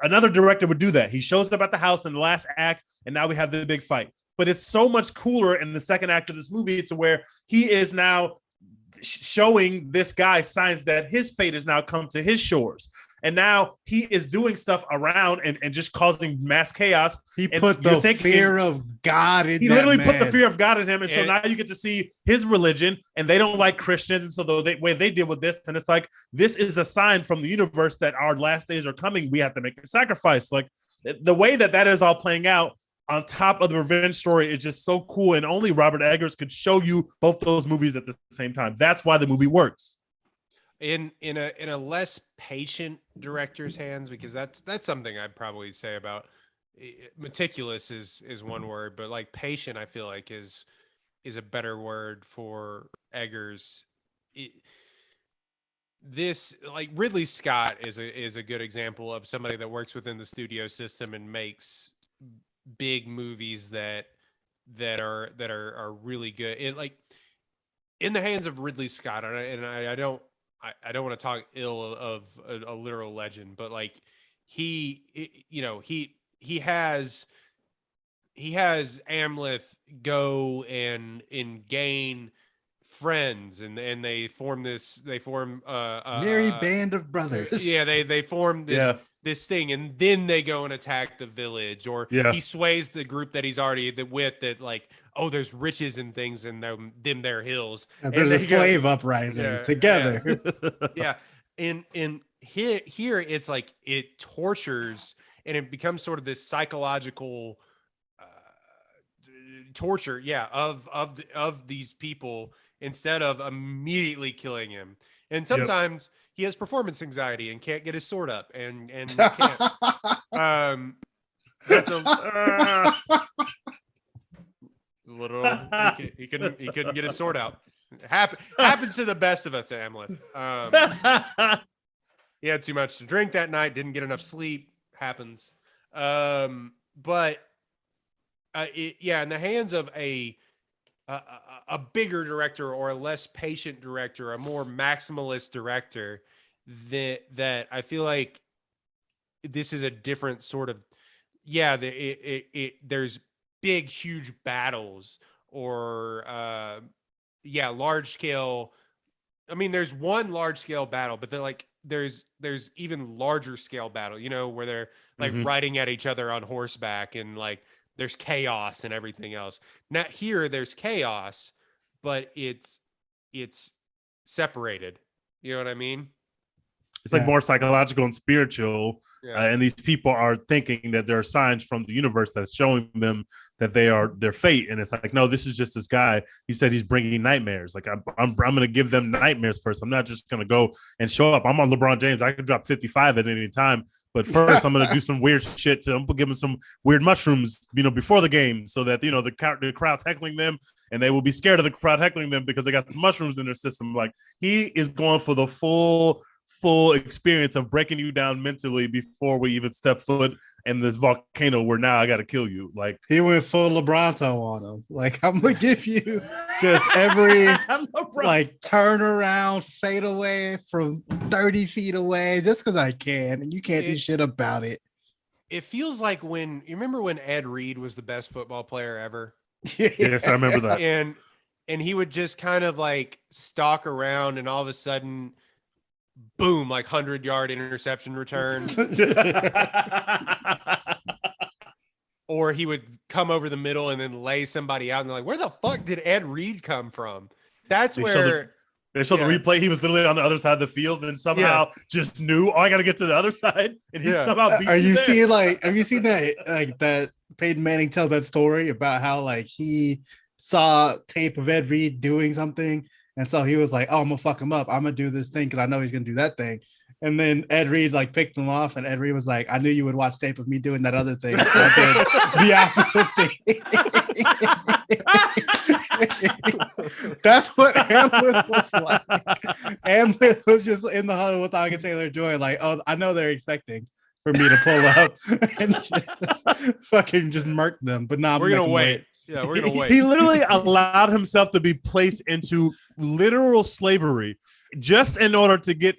another director would do that. He shows up at the house in the last act. And now we have the big fight. But it's so much cooler in the second act of this movie to where he is now showing this guy signs that his fate has now come to his shores. And now he is doing stuff around and just causing mass chaos. He put the fear of God in him. He literally put the fear of God in him. And so now you get to see his religion, and they don't like Christians. And so the way they deal with this, and it's like, this is a sign from the universe that our last days are coming. We have to make a sacrifice. Like the way that is all playing out on top of the revenge story is just so cool. And only Robert Eggers could show you both those movies at the same time. That's why the movie works. In a less patient director's hands, because that's something I'd probably say about meticulous is one word, but like patient I feel like is a better word for Eggers. This like Ridley Scott is a good example of somebody that works within the studio system and makes big movies that are really good. And like in the hands of Ridley Scott, and I don't want to talk ill of a literal legend, but like he has Amleth go and gain friends and they form merry band of brothers. Yeah, they form this thing, and then they go and attack the village, or he sways the group that he's already with that like, oh, there's riches and things in them their hills. Yeah, there's a slave uprising together. Yeah. And here it's like it tortures and it becomes sort of this psychological torture, of these people instead of immediately killing him. And sometimes he has performance anxiety and can't get his sword up and can't. That's a little he couldn't get his sword out. Happens to the best of us, Amleth. He had too much to drink that night, didn't get enough sleep. Happens. But in the hands of a bigger director or a less patient director, a more maximalist director, that I feel like this is a different sort of there's big huge battles or large scale. I mean, there's one large scale battle, but they're like there's even larger scale battle, where they're like riding at each other on horseback and like there's chaos and everything else. Now here there's chaos, but it's separated. You know what I mean? It's like more psychological and spiritual. And these people are thinking that there are signs from the universe that's showing them that they are their fate. And it's like, no, this is just this guy. He said he's bringing nightmares. Like I'm going to give them nightmares first. I'm not just going to go and show up. I'm on LeBron James. I can drop 55 at any time. But first, I'm going to do some weird shit. I'm going to give them some weird mushrooms, before the game, so that the crowd's heckling them, and they will be scared of the crowd heckling them because they got some mushrooms in their system. Like he is going for the full experience of breaking you down mentally before we even step foot in this volcano where now I got to kill you. Like he went full LeBronto on him. Like I'm gonna give you just every like turn around, fade away from 30 feet away just because I can, and you can't do shit about it. It feels like when you remember when Ed Reed was the best football player ever. Yes, I remember that. And he would just kind of like stalk around, and all of a sudden boom, like 100-yard interception return. Or he would come over the middle and then lay somebody out, and they're like, where the fuck did Ed Reed come from? That's where they showed the replay. He was literally on the other side of the field and somehow just knew, oh, I got to get to the other side. And he somehow beat Have you seen that, that Peyton Manning tell that story about how like he saw tape of Ed Reed doing something. And so he was like, oh, I'm gonna fuck him up. I'm gonna do this thing because I know he's gonna do that thing. And then Ed Reed like picked him off, and Ed Reed was like, I knew you would watch tape of me doing that other thing. So I did the opposite thing. That's what Hamlet was like. Hamlet was just in the huddle with Anya Taylor-Joy, like, oh, I know they're expecting for me to pull up and just fucking just murk them. But nah, we're gonna wait. Yeah, we're gonna wait. He literally allowed himself to be placed into literal slavery just in order to get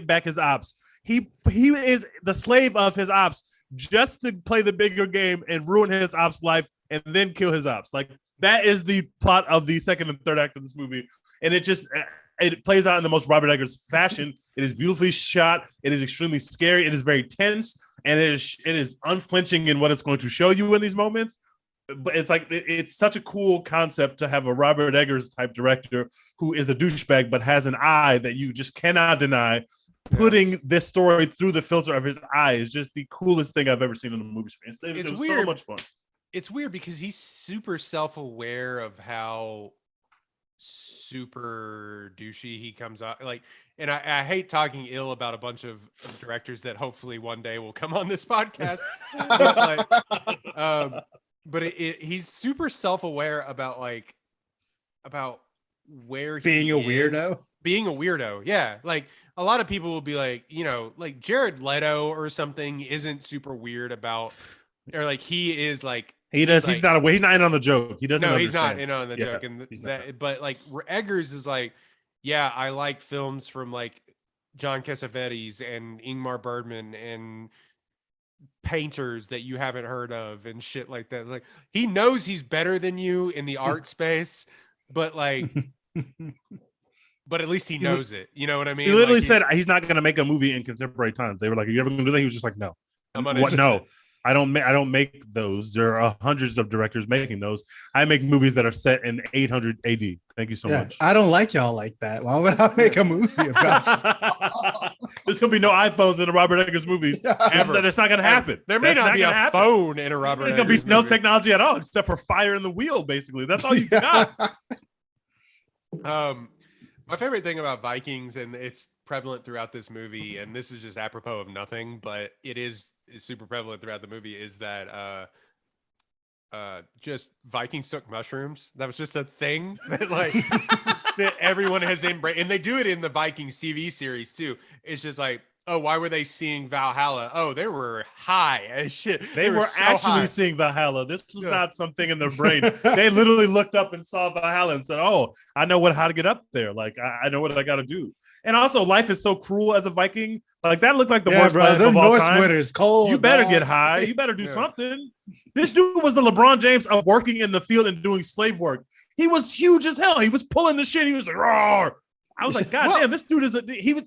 back his ops. He is the slave of his ops just to play the bigger game and ruin his ops life and then kill his ops. Like that is the plot of the second and third act of this movie. And it plays out in the most Robert Eggers fashion. It is beautifully shot. It is extremely scary. It is very tense, and it is unflinching in what it's going to show you in these moments. But it's like it's such a cool concept to have a Robert Eggers type director who is a douchebag but has an eye that you just cannot deny. Putting this story through the filter of his eye is just the coolest thing I've ever seen in a movie screen. It was weird. So much fun. It's weird because he's super self-aware of how super douchey he comes out. Like, and I hate talking ill about a bunch of directors that hopefully one day will come on this podcast. But he's super self-aware about where being a weirdo. Being a weirdo, yeah. Like a lot of people will be like, like Jared Leto or something isn't super weird about, or like he is like he does. He's not in on the joke. He doesn't. No, understand. he's not in on the joke, and but like Eggers is like, yeah, I like films from like John Cassavetes and Ingmar Bergman and painters that you haven't heard of and shit like that. Like he knows he's better than you in the art space, but like but at least he knows it. You know what I mean? He literally said he's not going to make a movie in contemporary times. They were like, are you ever going to do that? He was just like, no. What? No. I don't make those. There are hundreds of directors making those. I make movies that are set in 800 AD. Thank you so much. I don't like y'all like that. Why would I make a movie about There's gonna be no iPhones in the Robert Eggers movies. Ever. That's not gonna happen. There may not be a phone in a Robert Eggers movie. There's gonna be no technology at all except for fire in the wheel. Basically, that's all you got. My favorite thing about Vikings, and it's prevalent throughout this movie, and this is just apropos of nothing, but it's super prevalent throughout the movie, is that just Vikings took mushrooms. That was just a thing that like that everyone has embraced, and they do it in the Vikings TV series too. It's just like, oh, why were they seeing Valhalla? Oh, they were high as shit. They were so actually seeing Valhalla. This was not something in their brain. They literally looked up and saw Valhalla and said, oh, I know how to get up there. Like, I know what I got to do. And also, life is so cruel as a Viking. Like, that looked like the worst life of all time. Winter's cold. You better get high. You better do something. This dude was the LeBron James of working in the field and doing slave work. He was huge as hell. He was pulling the shit. He was like, roar. I was like, God damn, this dude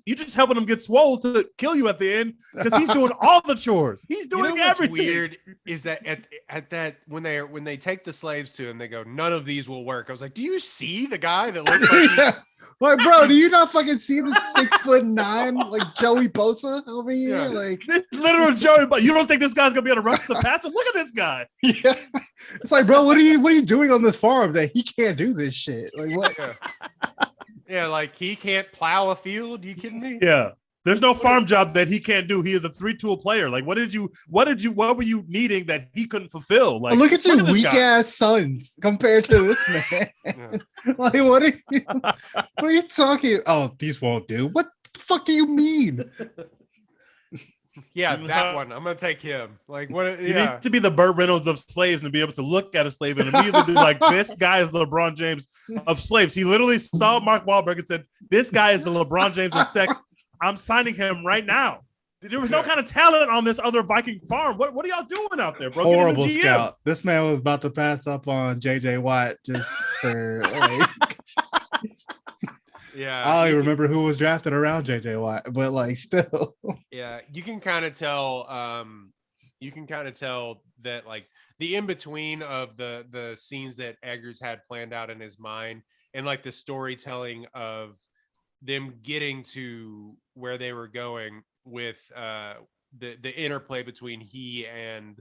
you just helping him get swole to kill you at the end because he's doing all the chores. He's doing everything. What's weird is that at that when they take the slaves to him, they go, none of these will work. I was like, do you see the guy that looks like like, bro, do you not fucking see the 6'9" like Joey Bosa over here? Yeah. Like this literal Joey, but you don't think this guy's gonna be able to rush the passer? Look at this guy. Yeah, it's like, bro, what are you doing on this farm that he can't do this shit? Like what? Yeah. Yeah, like he can't plow a field. You kidding me? Yeah. There's no farm job that he can't do. He is a 3-tool player. Like, what were you needing that he couldn't fulfill? Like, look at your weak ass sons compared to this man. Yeah. Like, what are you talking? Oh, these won't do. What the fuck do you mean? Yeah, that one. I'm gonna take him. Like, what? He needs to be the Burt Reynolds of slaves and be able to look at a slave and immediately be like, "This guy is the LeBron James of slaves." He literally saw Mark Wahlberg and said, "This guy is the LeBron James of sex. I'm signing him right now." There was no kind of talent on this other Viking farm. What are y'all doing out there, bro? Horrible scout. This man was about to pass up on JJ Watt just for like. Yeah, I don't even remember who was drafted around JJ Watt, but like still. Yeah, you can kind of tell. You can kind of tell that like the in between of the scenes that Eggers had planned out in his mind, and like the storytelling of them getting to where they were going with the interplay between he and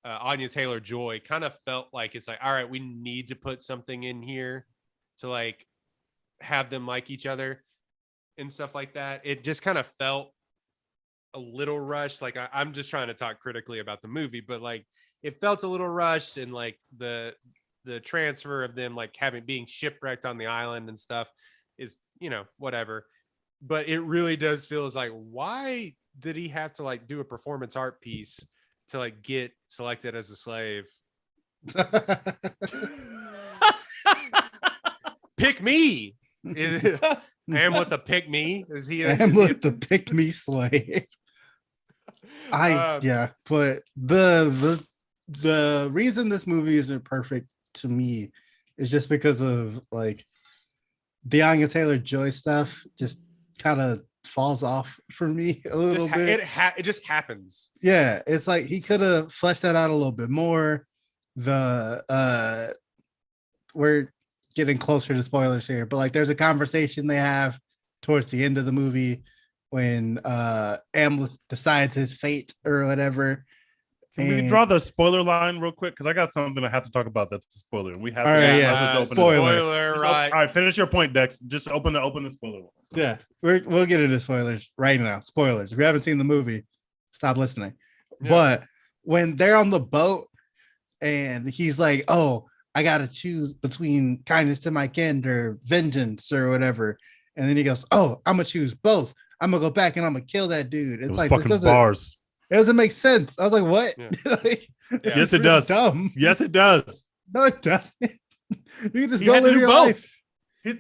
Anya Taylor-Joy kind of felt like it's like, all right, we need to put something in here to like have them like each other and stuff like that. It just kind of felt a little rushed. Like I'm just trying to talk critically about the movie, but like it felt a little rushed, and like the transfer of them like being shipwrecked on the island and stuff is, you know, whatever. But it really does feel as like, why did he have to like do a performance art piece to like get selected as a slave? Pick me. Hamlet the pick me? Is he Hamlet the pick me slave? But the reason this movie isn't perfect to me is just because of like the Anya Taylor-Joy stuff just kind of falls off for me a little bit. It just happens. Yeah, it's like he could have fleshed that out a little bit more. We're getting closer to spoilers here, but like there's a conversation they have towards the end of the movie when Amleth decides his fate or whatever. Can we draw the spoiler line real quick? Because I got something I have to talk about. That's a spoiler. We have spoiler, right? All right, finish your point, Dex. Just open the spoiler one. Yeah, we'll get into spoilers right now. Spoilers. If you haven't seen the movie, stop listening. Yeah. But when they're on the boat and he's like, "Oh, I gotta choose between kindness to my kind or vengeance or whatever," and then he goes, "Oh, I'm gonna choose both. I'm gonna go back and I'm gonna kill that dude." It's like fucking bars. It doesn't make sense. I was like, "What?" Yeah. Like, yes, it does. Dumb. Yes, it does. No, it doesn't. You can just go live your life. His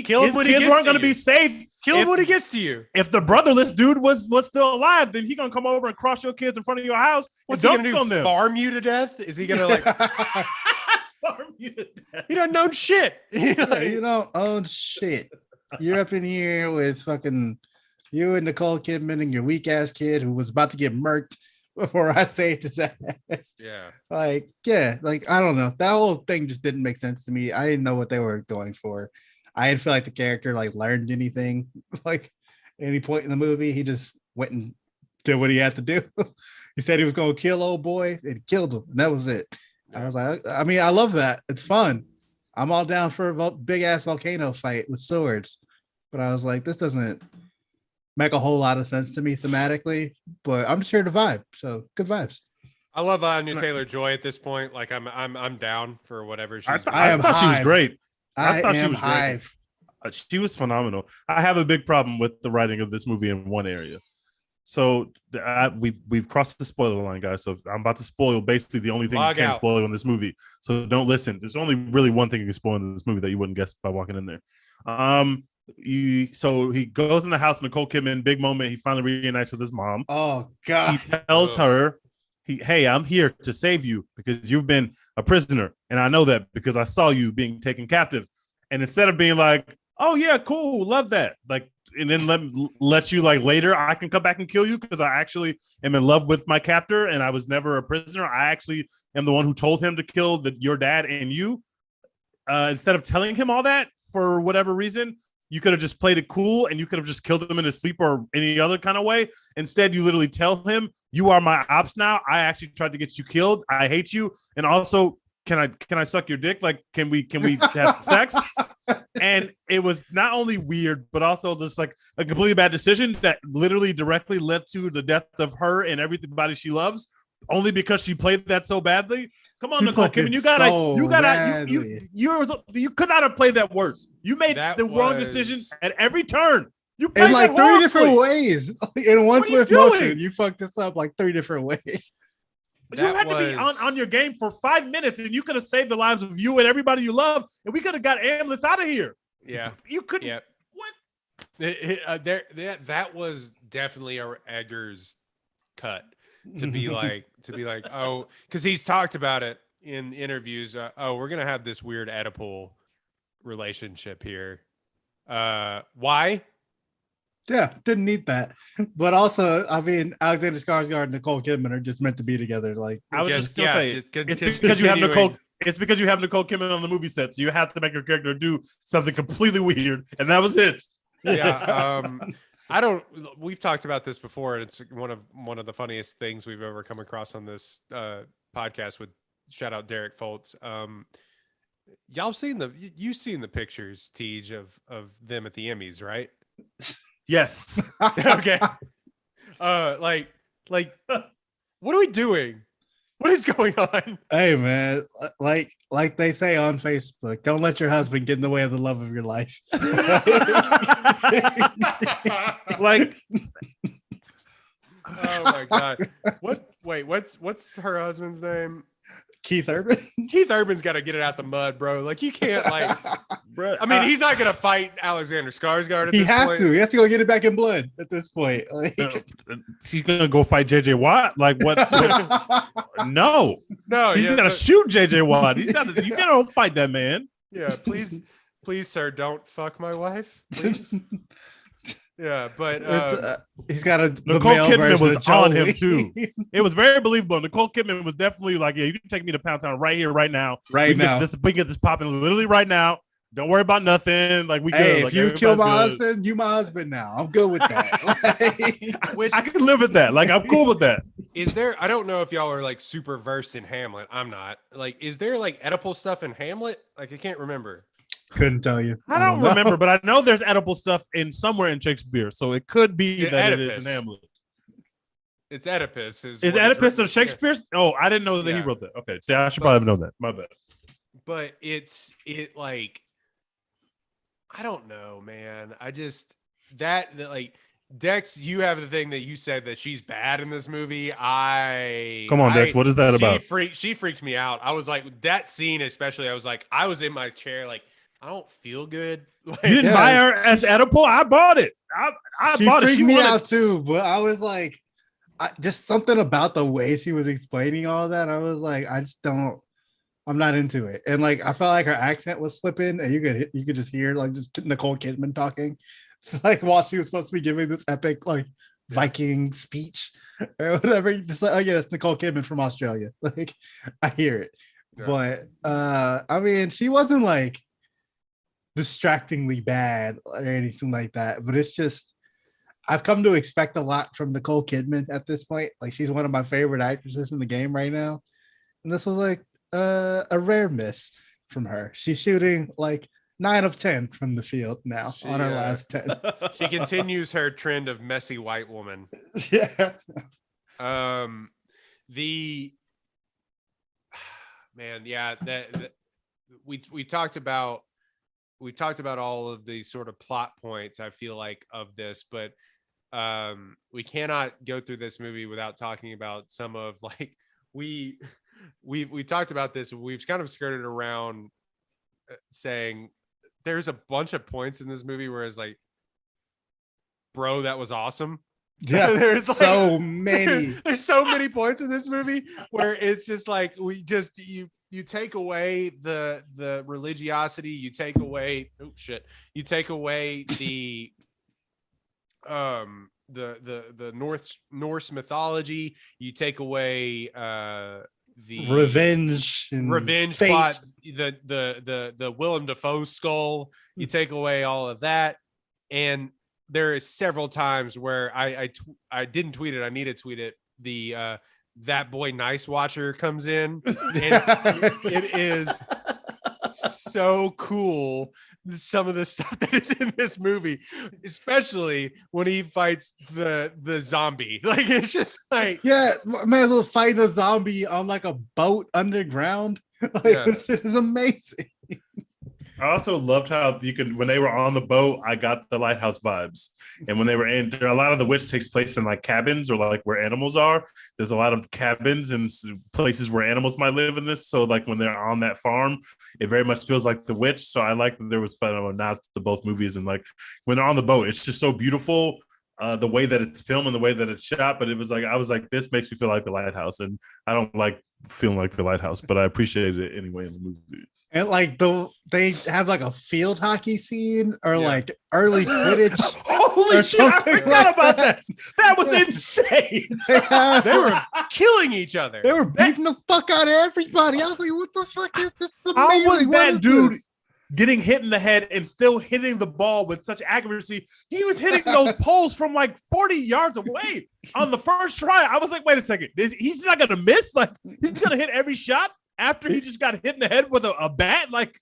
kill him when kids weren't going to be safe. Kill him when he gets to you. If the brotherless dude was still alive, then he gonna come over and cross your kids in front of your house. What's he gonna do? Farm you to death? Is he gonna like farm you to death? He don't know shit. You don't own shit. You're up in here with fucking you and Nicole Kidman and your weak ass kid who was about to get murked before I saved his ass. Yeah. Like I don't know. That whole thing just didn't make sense to me. I didn't know what they were going for. I didn't feel like the character like learned anything. Like any point in the movie, he just went and did what he had to do. He said he was going to kill old boy and killed him. And that was it. I was like, I mean, I love that. It's fun. I'm all down for a big ass volcano fight with swords. But I was like, this doesn't make a whole lot of sense to me thematically, but I'm just here to vibe. So good vibes. I love Anya Taylor-Joy at this point. Like I'm down for whatever she's I thought she was great. I thought she was great. She was phenomenal. I have a big problem with the writing of this movie in one area. So we've crossed the spoiler line, guys. So I'm about to spoil basically the only thing you can spoil in this movie. So don't listen. There's only really one thing you can spoil in this movie that you wouldn't guess by walking in there. So he goes in the house, Nicole Kidman, big moment. He finally reunites with his mom. Oh God! He tells her, "Hey, I'm here to save you because you've been a prisoner, and I know that because I saw you being taken captive." And instead of being like, "Oh yeah, cool, love that," like, and then let you like later, I can come back and kill you because I actually am in love with my captor and I was never a prisoner. I actually am the one who told him to kill your dad and you. Instead of telling him all that for whatever reason, you could have just played it cool and you could have just killed him in his sleep or any other kind of way. Instead, you literally tell him, "You are my ops now. I actually tried to get you killed. I hate you. And also, can I suck your dick? Like, can we have sex?" And it was not only weird, but also just like a completely bad decision that literally directly led to the death of her and everybody she loves, only because she played that so badly. Come on, Nicole Kidman, you could not have played that worse. You made wrong decision at every turn. You played in like three different ways. In one swift motion, you fucked this up like 3 different ways. You had to be on your game for 5 minutes, and you could have saved the lives of you and everybody you love, and we could have got Amleth out of here. Yeah, you couldn't. Yeah. What? That was definitely our Eggers cut to be like oh, because he's talked about it in interviews. We're gonna have this weird Oedipal relationship here. Why? Yeah, didn't need that. But also, I mean, Alexander Skarsgård and Nicole Kidman are just meant to be together. Like, I was just gonna say, it's because continuing. you have Nicole. It's because you have Nicole Kidman on the movie set, so you have to make your character do something completely weird, and that was it. Yeah. I don't. We've talked about this before, and it's one of the funniest things we've ever come across on this podcast. With shout out Derek Foltz. Y'all seen you've seen the pictures, Tej, of them at the Emmys, right? Yes. Okay. Like, what are we doing? What is going on? Hey, man, like they say on Facebook, don't let your husband get in the way of the love of your life. Like, oh my god. Wait, what's her husband's name? Keith Urban. Keith Urban's got to get it out the mud, bro. Like, you can't, like, bro, I mean, he's not gonna fight Alexander Skarsgård at He this has point. to. He has to go get it back in blood at this point. Like, he's gonna go fight JJ Watt. Like, what? No, he's gonna shoot JJ Watt. He's gotta. You gotta fight that man. Yeah, please, sir, don't fuck my wife, please. Yeah, but he's got a Nicole Kidman was on him too. It was very believable. Nicole Kidman was definitely like, "Yeah, you can take me to Pound Town right here, right now. Right now, we get this popping literally right now. Don't worry about nothing. Like, we hey, good. If you kill my husband, you my husband now. I'm good with that. Which I can live with that. Like, I'm cool with that. Is there? I don't know if y'all are like super versed in Hamlet. I'm not. Like, is there like edible stuff in Hamlet? Like, I can't remember. Couldn't tell you. I don't remember, but I know there's edible stuff in somewhere in Shakespeare, so it could be that Oedipus. it is in Hamlet. It's Oedipus. Is Oedipus of Shakespeare's? Oh, I didn't know that he wrote that. Okay, see, I should probably have known that. My bad. But it like, I don't know, man. I just that like Dex, you have the thing that you said that she's bad in this movie. Come on, Dex. What is that about? She freaked me out. I was like, that scene especially. I was like, I was in my chair like, I don't feel good. Like, you didn't buy her as edible? I bought it. I bought it. She freaked me out too, but I was like, just something about the way she was explaining all that. I was like, I'm not into it. And like, I felt like her accent was slipping, and you could just hear like just Nicole Kidman talking, like while she was supposed to be giving this epic like Viking speech or whatever. Just like, oh yeah, it's Nicole Kidman from Australia. Like, I hear it, but I mean, she wasn't like distractingly bad or anything like that. But it's just, I've come to expect a lot from Nicole Kidman at this point. Like, she's one of my favorite actresses in the game right now, and this was like a rare miss from her. She's shooting like 9 of 10 from the field now on her last 10. She continues her trend of messy white woman. Yeah. The man, yeah, that we talked about all of the sort of plot points, I feel like, of this, but we cannot go through this movie without talking about some of, like, we talked about this. We've kind of skirted around saying there's a bunch of points in this movie where it's like, bro, that was awesome. Yeah, there's like, so many. There's so many points in this movie where it's just like, you take away the religiosity, you take away you take away the Norse mythology, you take away the revenge fate. plot, the Willem Dafoe skull, you take away all of that, and there is several times where I didn't tweet it, I need to tweet it, the that boy Nice Watcher comes in, and it is so cool, some of the stuff that is in this movie, especially when he fights the zombie. Like, it's just like, yeah, may as well fight a zombie on like a boat underground. Like, this shit is amazing. I also loved how you could, when they were on the boat, I got the lighthouse vibes. And when they were in, a lot of the witch takes place in like cabins or like where animals are. There's a lot of cabins and places where animals might live in this. So like when they're on that farm, it very much feels like the witch. So I like that there was fun of nods to both movies. And like when they're on the boat, it's just so beautiful. The way that it's filmed and the way that it's shot, but it was like, I was like, this makes me feel like the lighthouse. And I don't like feeling like the lighthouse, but I appreciated it anyway in the movie. And like they have like a field hockey scene or like early Quidditch. Holy shit! I forgot about that. That was insane. They were killing each other. They were beating the fuck out of everybody. I was like, what the fuck is this? How was What that is dude this? getting hit in the head and still hitting the ball with such accuracy? He was hitting those poles from like 40 yards away on the first try. I was like, wait a second. He's not going to miss? Like, he's going to hit every shot after he just got hit in the head with a bat? Like,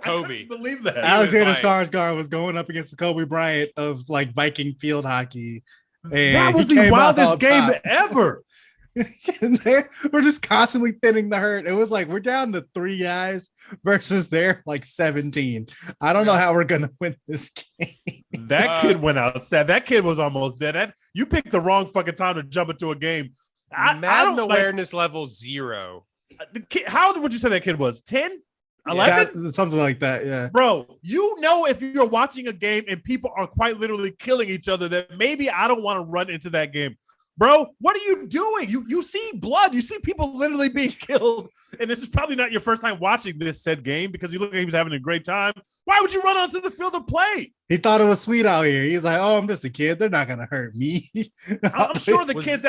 Kobe. I couldn't believe that. Alexander Skarsgård was going up against the Kobe Bryant of like Viking field hockey. And That was he the came out wildest on game top. ever. And we're just constantly thinning the herd. It was like we're down to 3 guys versus they're like 17. I don't know how we're gonna win this game. That kid went out sad. That kid was almost dead. You picked the wrong fucking time to jump into a game. Madden awareness level 0. The kid, how old would you say that kid was? 10? 11? Something like that, yeah. Bro, you know if you're watching a game and people are quite literally killing each other, that maybe I don't want to run into that game. Bro, what are you doing? You see blood. You see people literally being killed. And this is probably not your first time watching this said game because you look like he was having a great time. Why would you run onto the field of play? He thought it was sweet out here. He's like, oh, I'm just a kid. They're not going to hurt me. I'm sure the kids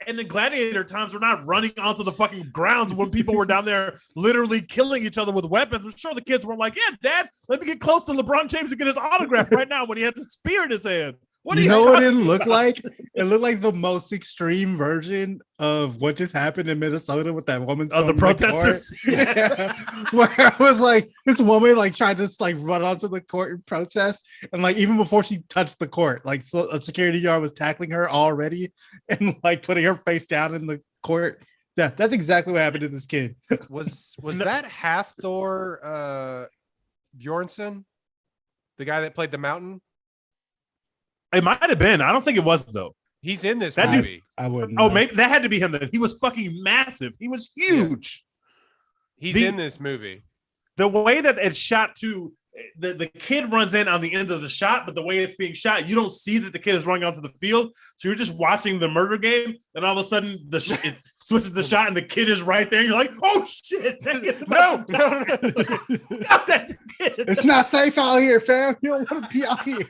in the Gladiator times were not running onto the fucking grounds when people were down there literally killing each other with weapons. I'm sure the kids were like, yeah, Dad, let me get close to LeBron James and get his autograph right now when he had the spear in his hand. What you know what it looked like? It looked like the most extreme version of what just happened in Minnesota with that woman. Oh, the protesters. Yeah. Where it was like this woman like tried to like run onto the court and protest, and like even before she touched the court, like so a security guard was tackling her already and like putting her face down in the court. Yeah, that's exactly what happened to this kid. Was that half Thor Bjornsson, the guy that played the Mountain? It might have been. I don't think it was though. He's in this that movie. I wouldn't. Oh, maybe that had to be him. Then he was fucking massive. He was huge. Yeah. He's in this movie. The way that it's shot to the kid runs in on the end of the shot, but the way it's being shot, you don't see that the kid is running onto the field. So you're just watching the murder game, and all of a sudden it switches the shot, and the kid is right there. And you're like, "Oh shit!" That kid's about to die. Not that kid. It's not safe out here, fam. You don't want to be out here.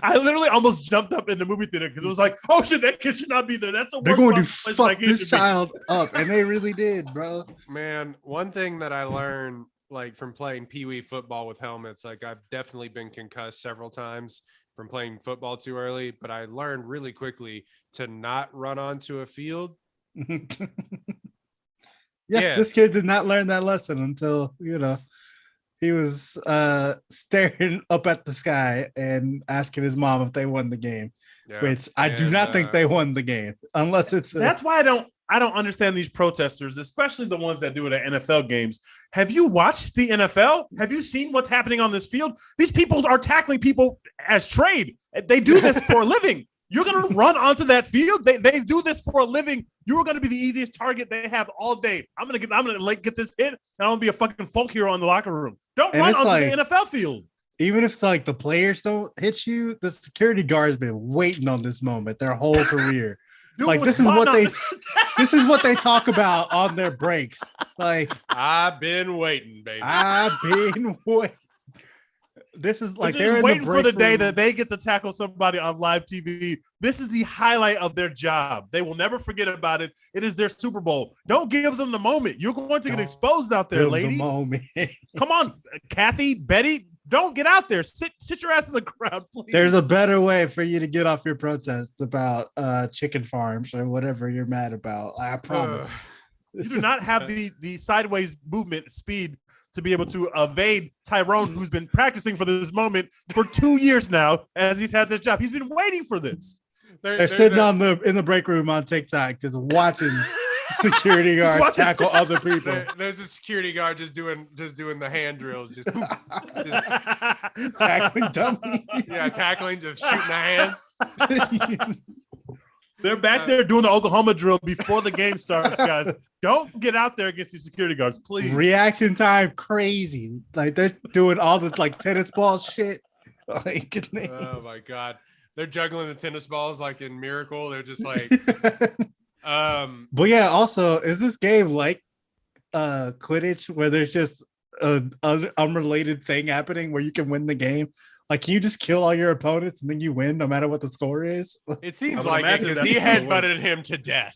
I literally almost jumped up in the movie theater because it was like, "Oh shit, that kid should not be there." That's the worst. They're going to place fuck that kid this should be. child up, and they really did, bro. Man, one thing that I learned like from playing pee-wee football with helmets, like I've definitely been concussed several times from playing football too early, but I learned really quickly to not run onto a field. Yeah, this kid did not learn that lesson until, he was staring up at the sky and asking his mom if they won the game, which I do not think they won the game unless it's. That's why I don't understand these protesters, especially the ones that do it at NFL games. Have you watched the NFL? Have you seen what's happening on this field? These people are tackling people as trade. They do this for a living. You're going to run onto that field. They do this for a living. You're going to be the easiest target they have all day. I'm going to get this hit, and I'm going to be a fucking folk hero in the locker room. Don't run onto the NFL field. Even if like the players don't hit you, the security guard's been waiting on this moment their whole career. Dude, like this is what they talk about on their breaks. Like I've been waiting, baby. I've been waiting. This is like they're waiting for the day that they get to tackle somebody on live TV. This is the highlight of their job. They will never forget about it. It is their Super Bowl. Don't give them the moment. You're going to get exposed out there, lady. Come on, Kathy, Betty. Don't get out there. Sit your ass in the ground, please. There's a better way for you to get off your protest about chicken farms or whatever you're mad about. I promise. You do not have the sideways movement speed to be able to evade Tyrone, who's been practicing for this moment for 2 years now as he's had this job. He's been waiting for this. They're sitting in the break room on TikTok just watching security guards tackle other people. There's a security guard just doing the hand drills, just tackling dummy. Yeah, tackling, just shooting the hand. They're back there doing the Oklahoma drill before the game starts, guys. Don't get out there against these security guards, please. Reaction time crazy. Like they're doing all the like tennis ball shit. Like, oh my god. They're juggling the tennis balls like in Miracle. They're just like but yeah, also, is this game like Quidditch where there's just an unrelated thing happening where you can win the game? Like, can you just kill all your opponents and then you win no matter what the score is? It seems like it because he headbutted him to death.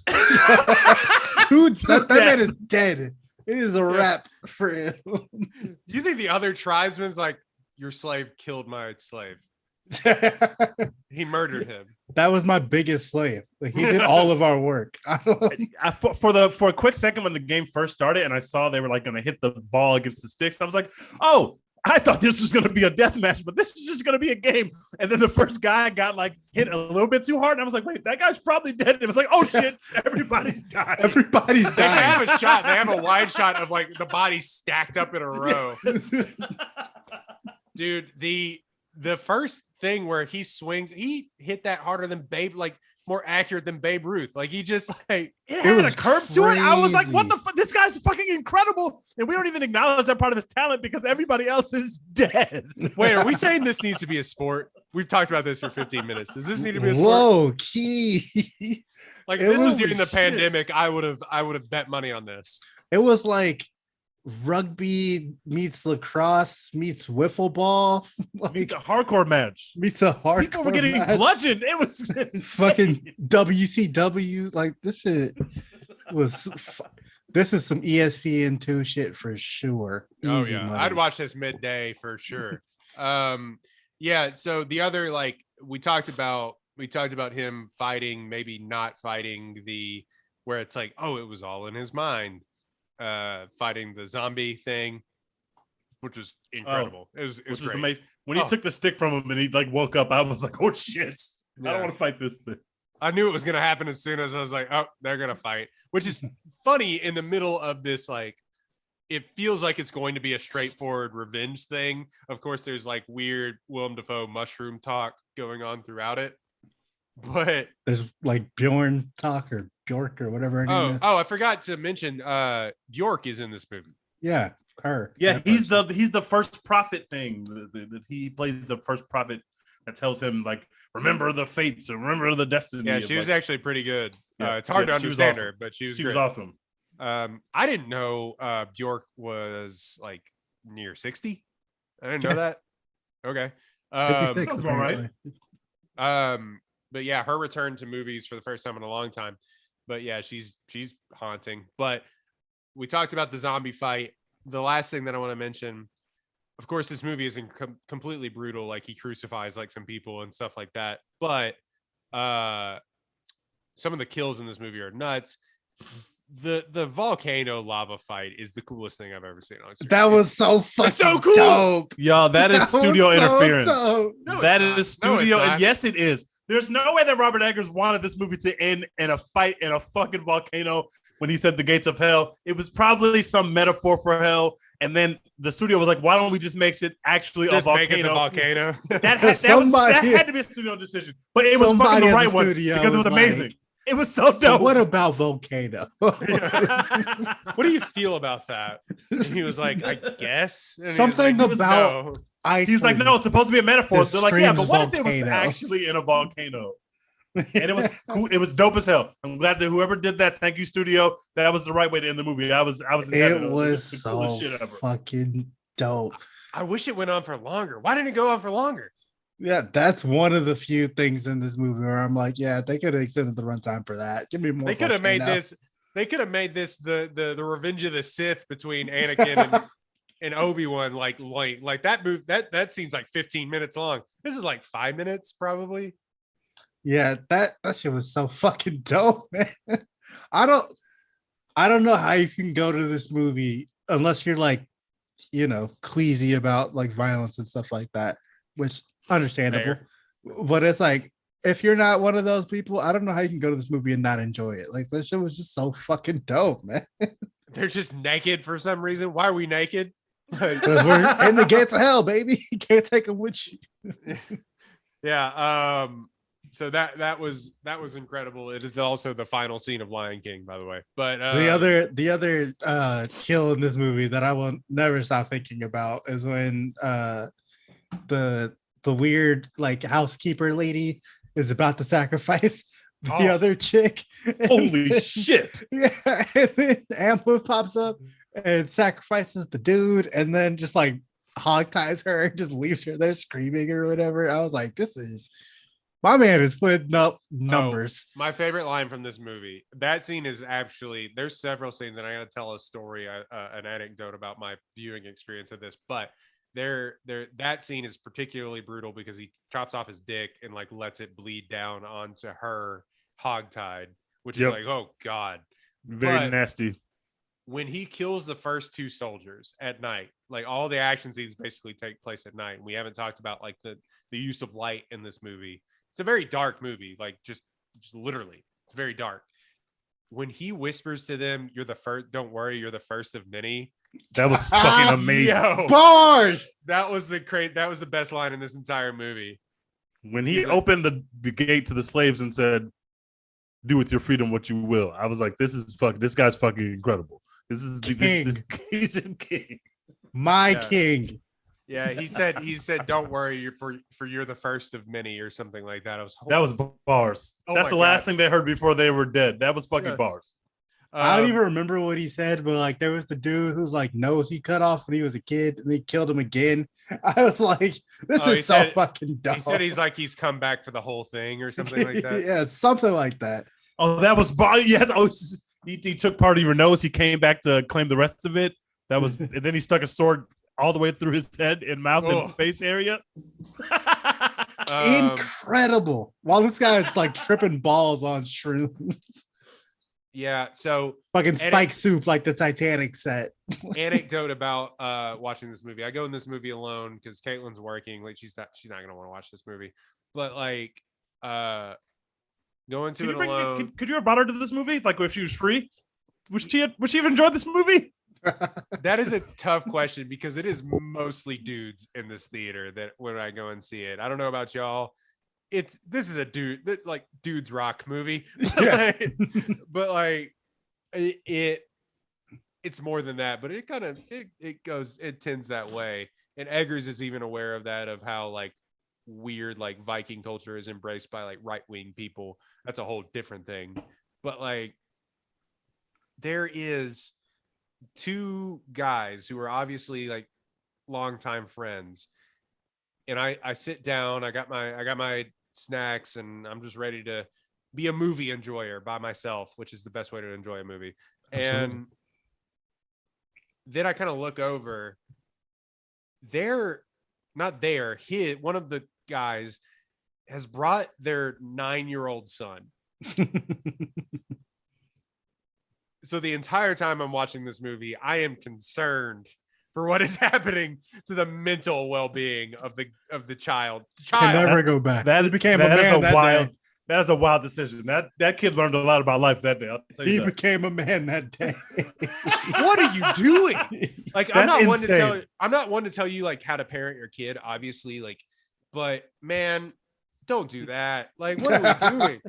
Dude, that man is dead. It is a wrap for him. You think the other tribesman's like, your slave killed my slave? He murdered him. That was my biggest slave. Like, he did all of our work. For a quick second when the game first started and I saw they were like going to hit the ball against the sticks, I was like, oh, I thought this was going to be a death match, but this is just going to be a game. And then the first guy got like hit a little bit too hard. And I was like, wait, that guy's probably dead. And it was like, oh shit, everybody's died. Everybody's dying. They have a shot. They have a wide shot of like the bodies stacked up in a row. Dude, the first thing where he swings, he hit that harder than Babe, like more accurate than Babe Ruth. Like he just like it had a curve to it. I was like, what the fuck? This guy's fucking incredible. And we don't even acknowledge that part of his talent because everybody else is dead. Wait, are we saying this needs to be a sport? We've talked about this for 15 minutes. Does this need to be a sport? Low key. Like if this was during the pandemic, I would have bet money on this. It was like rugby meets lacrosse meets wiffle ball. Like it's a hardcore match. Meets a hardcore. People were getting bludgeoned. It was fucking WCW. Like this shit was. This is some ESPN2 shit for sure. Oh Easy yeah, money. I'd watch this midday for sure. Yeah. So the other like we talked about him fighting, maybe not fighting where it's like, oh, it was all in his mind. Fighting the zombie thing, which was incredible. It was great. Amazing. When he took the stick from him and he like woke up, I was like, oh shit, I don't want to fight this thing. I knew it was gonna happen as soon as I was like, oh, they're gonna fight, which is funny in the middle of this. Like, it feels like it's going to be a straightforward revenge thing. Of course, there's like weird Willem Dafoe mushroom talk going on throughout it, but there's like Bjorn talk or Bjork or whatever her name is. Oh, I forgot to mention Bjork is in this movie. Yeah, her. Yeah, he's the first prophet thing. That he plays the first prophet that tells him like, remember the fates and remember the destiny. Yeah, she was actually pretty good. It's hard to understand her, but she was awesome. I didn't know Bjork was like near 60. I didn't know that. Okay. Sounds about right. But yeah, her return to movies for the first time in a long time. But yeah, she's haunting. But we talked about the zombie fight. The last thing that I want to mention, of course, this movie isn't completely brutal. Like he crucifies like some people and stuff like that. But some of the kills in this movie are nuts. The volcano lava fight is the coolest thing I've ever seen on screen. That was so fucking so cool. Dope. Yo, that is studio interference. No, that is studio, and yes, it is. There's no way that Robert Eggers wanted this movie to end in a fight in a fucking volcano when he said the gates of hell. It was probably some metaphor for hell. And then the studio was like, why don't we just make it actually a volcano? Make it the volcano. that had to be a studio decision. But it was fucking the right one because it was amazing. It was so dope. What about volcano? What do you feel about that? And he was like, I guess. And something like, about he's like, no, it's supposed to be a metaphor. They're like, yeah, but what if it was actually in a volcano? And it was cool. It was dope as hell. I'm glad that whoever did that, thank you, studio. That was the right way to end the movie. I was. It was so fucking dope. I wish it went on for longer. Why didn't it go on for longer? Yeah, that's one of the few things in this movie where I'm like, yeah, they could have extended the runtime for that. Give me more. They could have made this. They could have made this the Revenge of the Sith between Anakin and Obi-Wan. Like that move. That scene's like 15 minutes long. This is like 5 minutes probably. Yeah, that shit was so fucking dope, man. I don't know how you can go to this movie unless you're like, queasy about like violence and stuff like that, which understandable. Fair. But it's like, if you're not one of those people, I don't know how you can go to this movie and not enjoy it. Like, that shit was just so fucking dope, man. They're just naked for some reason. Why are we naked? Because we're in the gates of hell, baby. You can't take them with you. Yeah. So that was incredible. It is also the final scene of Lion King, by the way. But the other kill in this movie that I will never stop thinking about is when the weird like housekeeper lady is about to sacrifice the other chick. Holy shit! Yeah, and then Ambush pops up and sacrifices the dude, and then just like hog ties her and just leaves her there screaming or whatever. I was like, this is my man is putting up numbers. My favorite line from this movie. That scene is actually, there's several scenes, and I got to tell a story, an anecdote about my viewing experience of this, but that scene is particularly brutal because he chops off his dick and like lets it bleed down onto her hogtied, which is like, oh God. Very nasty. When he kills the first two soldiers at night, like all the action scenes basically take place at night. And we haven't talked about like the use of light in this movie. It's a very dark movie, like just literally, it's very dark. When he whispers to them, "You're the first. Don't worry, you're the first of many." That was fucking amazing. Yo, bars. That was the best line in this entire movie. When he opened the gate to the slaves and said, "Do with your freedom what you will," I was like, This guy's fucking incredible. This is this he's a king. King. Yeah, he said, "Don't worry, you're the first of many," or something like that. That was bars. That's the last thing they heard before they were dead. That was fucking bars. I don't even remember what he said, but like there was the dude who's like nose he cut off when he was a kid, and they killed him again. I was like, this is so fucking dumb. He said he's come back for the whole thing or something like that. Yeah, something like that. Oh, that was yes. Oh, he took part of your nose. He came back to claim the rest of it. That was, and then he stuck a sword all the way through his head and mouth and face area. Incredible. While this guy's like tripping balls on shrooms. Yeah, so fucking spike soup like the Titanic set. Anecdote about watching this movie. I go in this movie alone because Caitlin's working. Like she's not gonna want to watch this movie. But like going to it alone. Could you have brought her to this movie? Like if she was free? Would she have enjoyed this movie? That is a tough question because it is mostly dudes in this theater that when I go and see it. I don't know about y'all. This is a dudes rock movie. Yeah. But like it's more than that, but it kind of it tends that way. And Eggers is even aware of that, of how like weird like Viking culture is embraced by like right-wing people. That's a whole different thing. But like there is two guys who are obviously like longtime friends, and I sit down, I got my snacks, and I'm just ready to be a movie enjoyer by myself, which is the best way to enjoy a movie. Absolutely. And then I kind of look over, one of the guys has brought their 9-year-old son. So the entire time I'm watching this movie, I am concerned for what is happening to the mental well-being of the child. Can never go back. That became a man that day. That was a wild decision. That kid learned a lot about life that day. He became a man that day. What are you doing? Like, I'm not one to tell you like how to parent your kid, obviously, like, but man, don't do that. Like, what are we doing?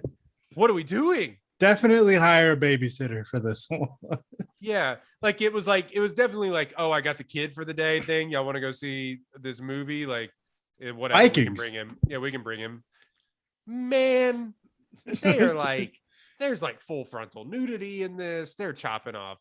What are we doing? Definitely hire a babysitter for this one. Yeah, like it was definitely like, oh, I got the kid for the day thing. Y'all want to go see this movie? Like, whatever. Vikings. We can bring him. Yeah, we can bring him. Man, they are like, there's like full frontal nudity in this. They're chopping off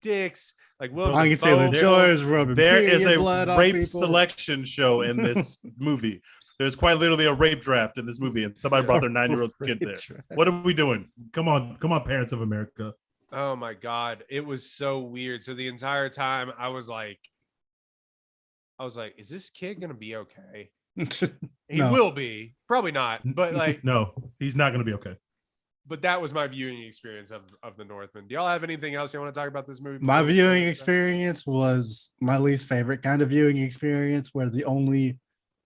dicks. Like, I can tell the joys rubbing. There is a rape selection show in this movie. There's quite literally a rape draft in this movie, and somebody brought their 9-year-old kid there. What are we doing? Come on, parents of America. Oh my God. It was so weird. So the entire time I was like, is this kid going to be okay? He will be. Probably not. But like, no, he's not going to be okay. But that was my viewing experience of the Northman. Do y'all have anything else you want to talk about this movie? My viewing experience was my least favorite kind of viewing experience, where the only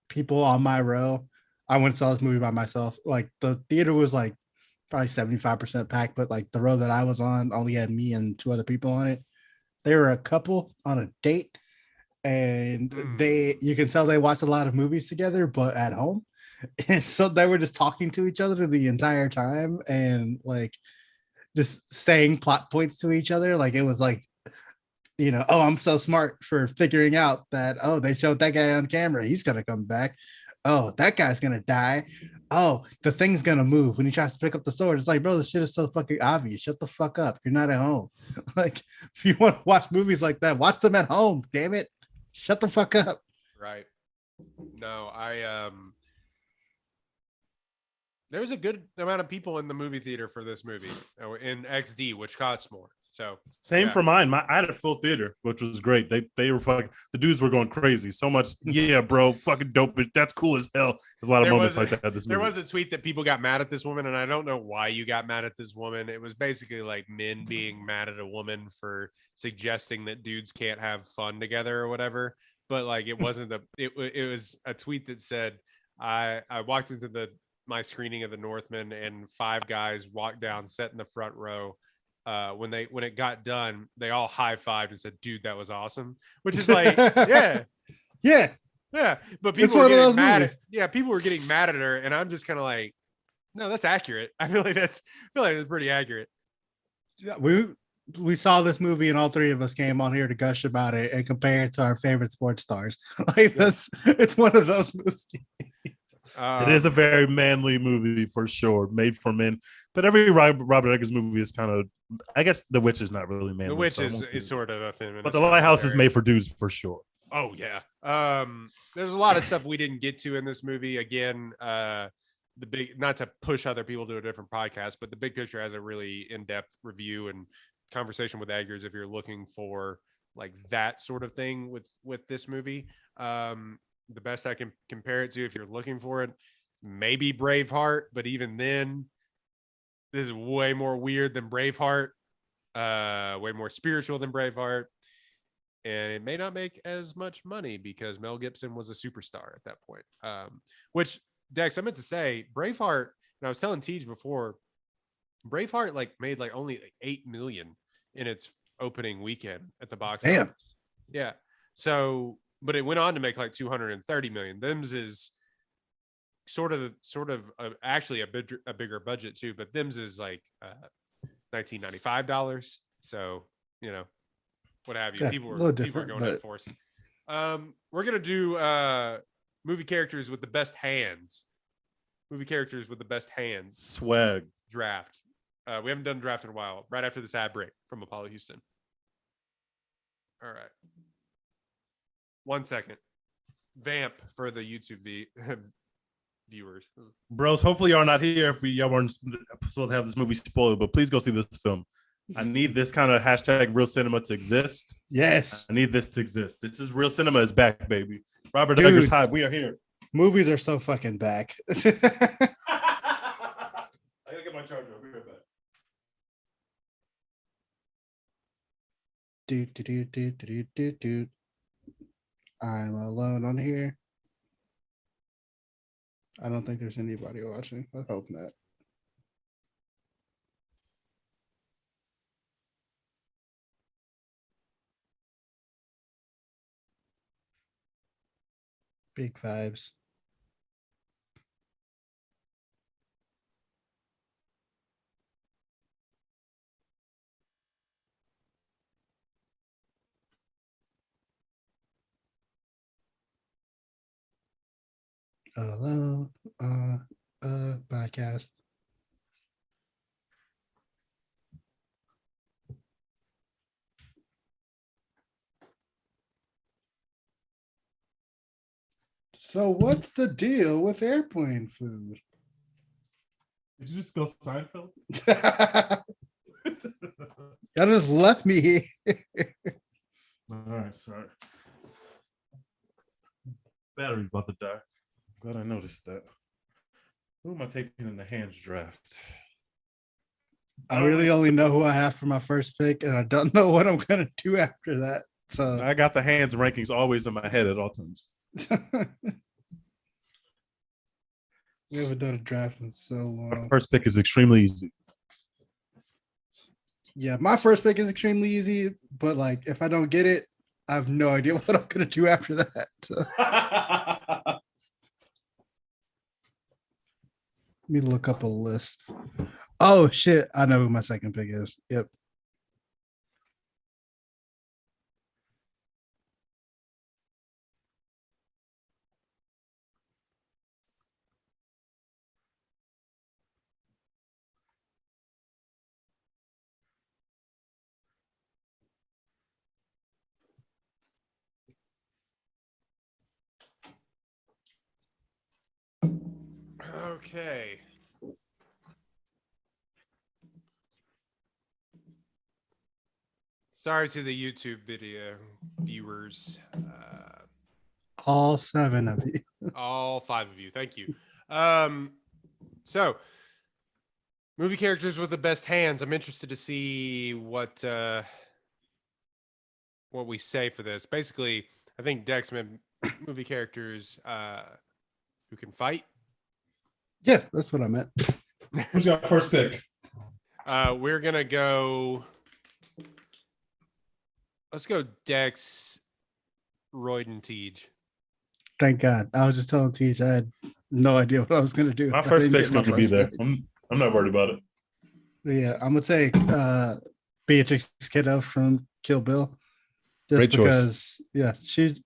people on my row, I went and saw this movie by myself. Like the theater was like probably 75% packed, but like the row that I was on only had me and 2 other people on it. They were a couple on a date, and you can tell they watched a lot of movies together, but at home. And so they were just talking to each other the entire time and like just saying plot points to each other. Like it was like, you know, oh, I'm so smart for figuring out that, oh, they showed that guy on camera, he's gonna come back. Oh, that guy's gonna die. oh, the thing's gonna move when he tries to pick up the sword. It's like, bro, this shit is so fucking obvious. Shut the fuck up. You're not at home. Like, if you want to watch movies like that, watch them at home. Damn it. Shut the fuck up. Right. No, there was a good amount of people in the movie theater for this movie in XD, which costs more. So Same for mine. I had a full theater, which was great. They were fucking, the dudes were going crazy. So much, yeah, bro, fucking dope. That's cool as hell. There's a lot of moments like that. There was a tweet that people got mad at this woman, and I don't know why you got mad at this woman. It was basically like men being mad at a woman for suggesting that dudes can't have fun together or whatever. But like, it wasn't it was a tweet that said, I walked into my screening of the Northman, and 5 guys walked down, sat in the front row. When it got done, they all high-fived and said, "Dude, that was awesome," which is like, yeah. But people were getting mad people were getting mad at her, and I'm just kind of like, no, that's accurate. I feel like it's pretty accurate. Yeah, we saw this movie, and all 3 of us came on here to gush about it and compare it to our favorite sports stars. Like, it's one of those movies. It is a very manly movie for sure, made for men. But every Robert Eggers movie is kind of, I guess, The Witch is not really manly. The Witch is sort of a feminist. But The Lighthouse is made for dudes for sure. Oh yeah. There's a lot of stuff we didn't get to in this movie. Again, not to push other people to a different podcast, but The Big Picture has a really in-depth review and conversation with Eggers if you're looking for like that sort of thing with this movie. The best I can compare it to, if you're looking for it, maybe Braveheart, but even then, this is way more weird than Braveheart, way more spiritual than Braveheart, and it may not make as much money because Mel Gibson was a superstar at that point. Which, Dex, I meant to say, Braveheart, and I was telling Tej before, Braveheart like made like only like 8 million in its opening weekend at the box office. Yeah, so. But it went on to make like 230 million. Them's is sort of actually a bigger budget too, but them's is like $1995. So, you know, what have you. Yeah, people are going at force. We're gonna do movie characters with the best hands. Swag draft. We haven't done draft in a while. Right after this ad break from Apollo Houston. All right. 1 second. Vamp for the YouTube viewers. Bros, hopefully y'all not here if y'all weren't supposed to have this movie spoiled, but please go see this film. I need this kind of hashtag real cinema to exist. Yes. I need this to exist. This is real cinema is back, baby. Robert Eggers, hi, we are here. Movies are so fucking back. I gotta get my charger. I'll be right back. Do. I'm alone on here. I don't think there's anybody watching. I hope not. Big vibes. Alone podcast. So what's the deal with airplane food? Did you just go Seinfeld? Y'all just left me here. All right, sorry. Battery about to die. Glad I noticed that. Who am I taking in the hands draft? I really only know who I have for my first pick, and I don't know what I'm gonna do after that. So I got the hands rankings always in my head at all times. We haven't done a draft in so long. My first pick is extremely easy. Yeah, my first pick is extremely easy, but like if I don't get it, I have no idea what I'm gonna do after that. So. Let me look up a list. Oh shit, I know who my second pick is. Yep. Okay. Sorry to the YouTube video viewers. All 7 of you. All 5 of you. Thank you. So movie characters with the best hands. I'm interested to see what we say for this. Basically, I think Dex meant movie characters who can fight. Yeah, that's what I meant. Who's got first pick? We're gonna go. Let's go Dex, Royd, and Tej. Thank God. I was just telling Teach I had no idea what I was gonna do. My I first didn't pick's get my going to be first there. pick. I'm not worried about it. Yeah, I'm gonna take Beatrix Kiddo from Kill Bill. Just Great choice. because she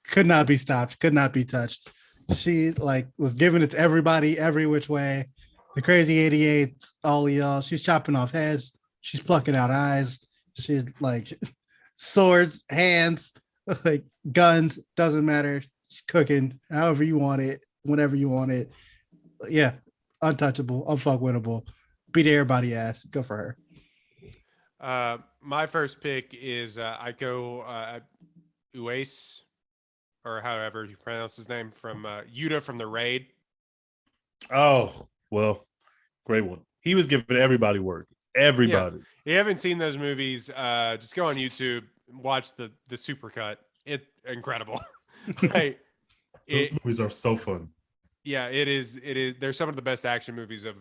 could not be stopped, could not be touched. She was giving it to everybody, every which way. The crazy 88, all of y'all. She's chopping off heads, she's plucking out eyes, she's swords, hands, guns, doesn't matter. She's cooking however you want it, whenever you want it. Yeah, untouchable, unfuckwittable. Beat everybody ass. Go for her. My first pick is Iko Uwais, or however you pronounce his name, from Yuta from the Raid. Oh, well, great one. He was giving everybody work. Everybody. Yeah. If you haven't seen those movies, just go on YouTube, watch the supercut. It's incredible. Those movies are so fun. Yeah, it is. They're some of the best action movies of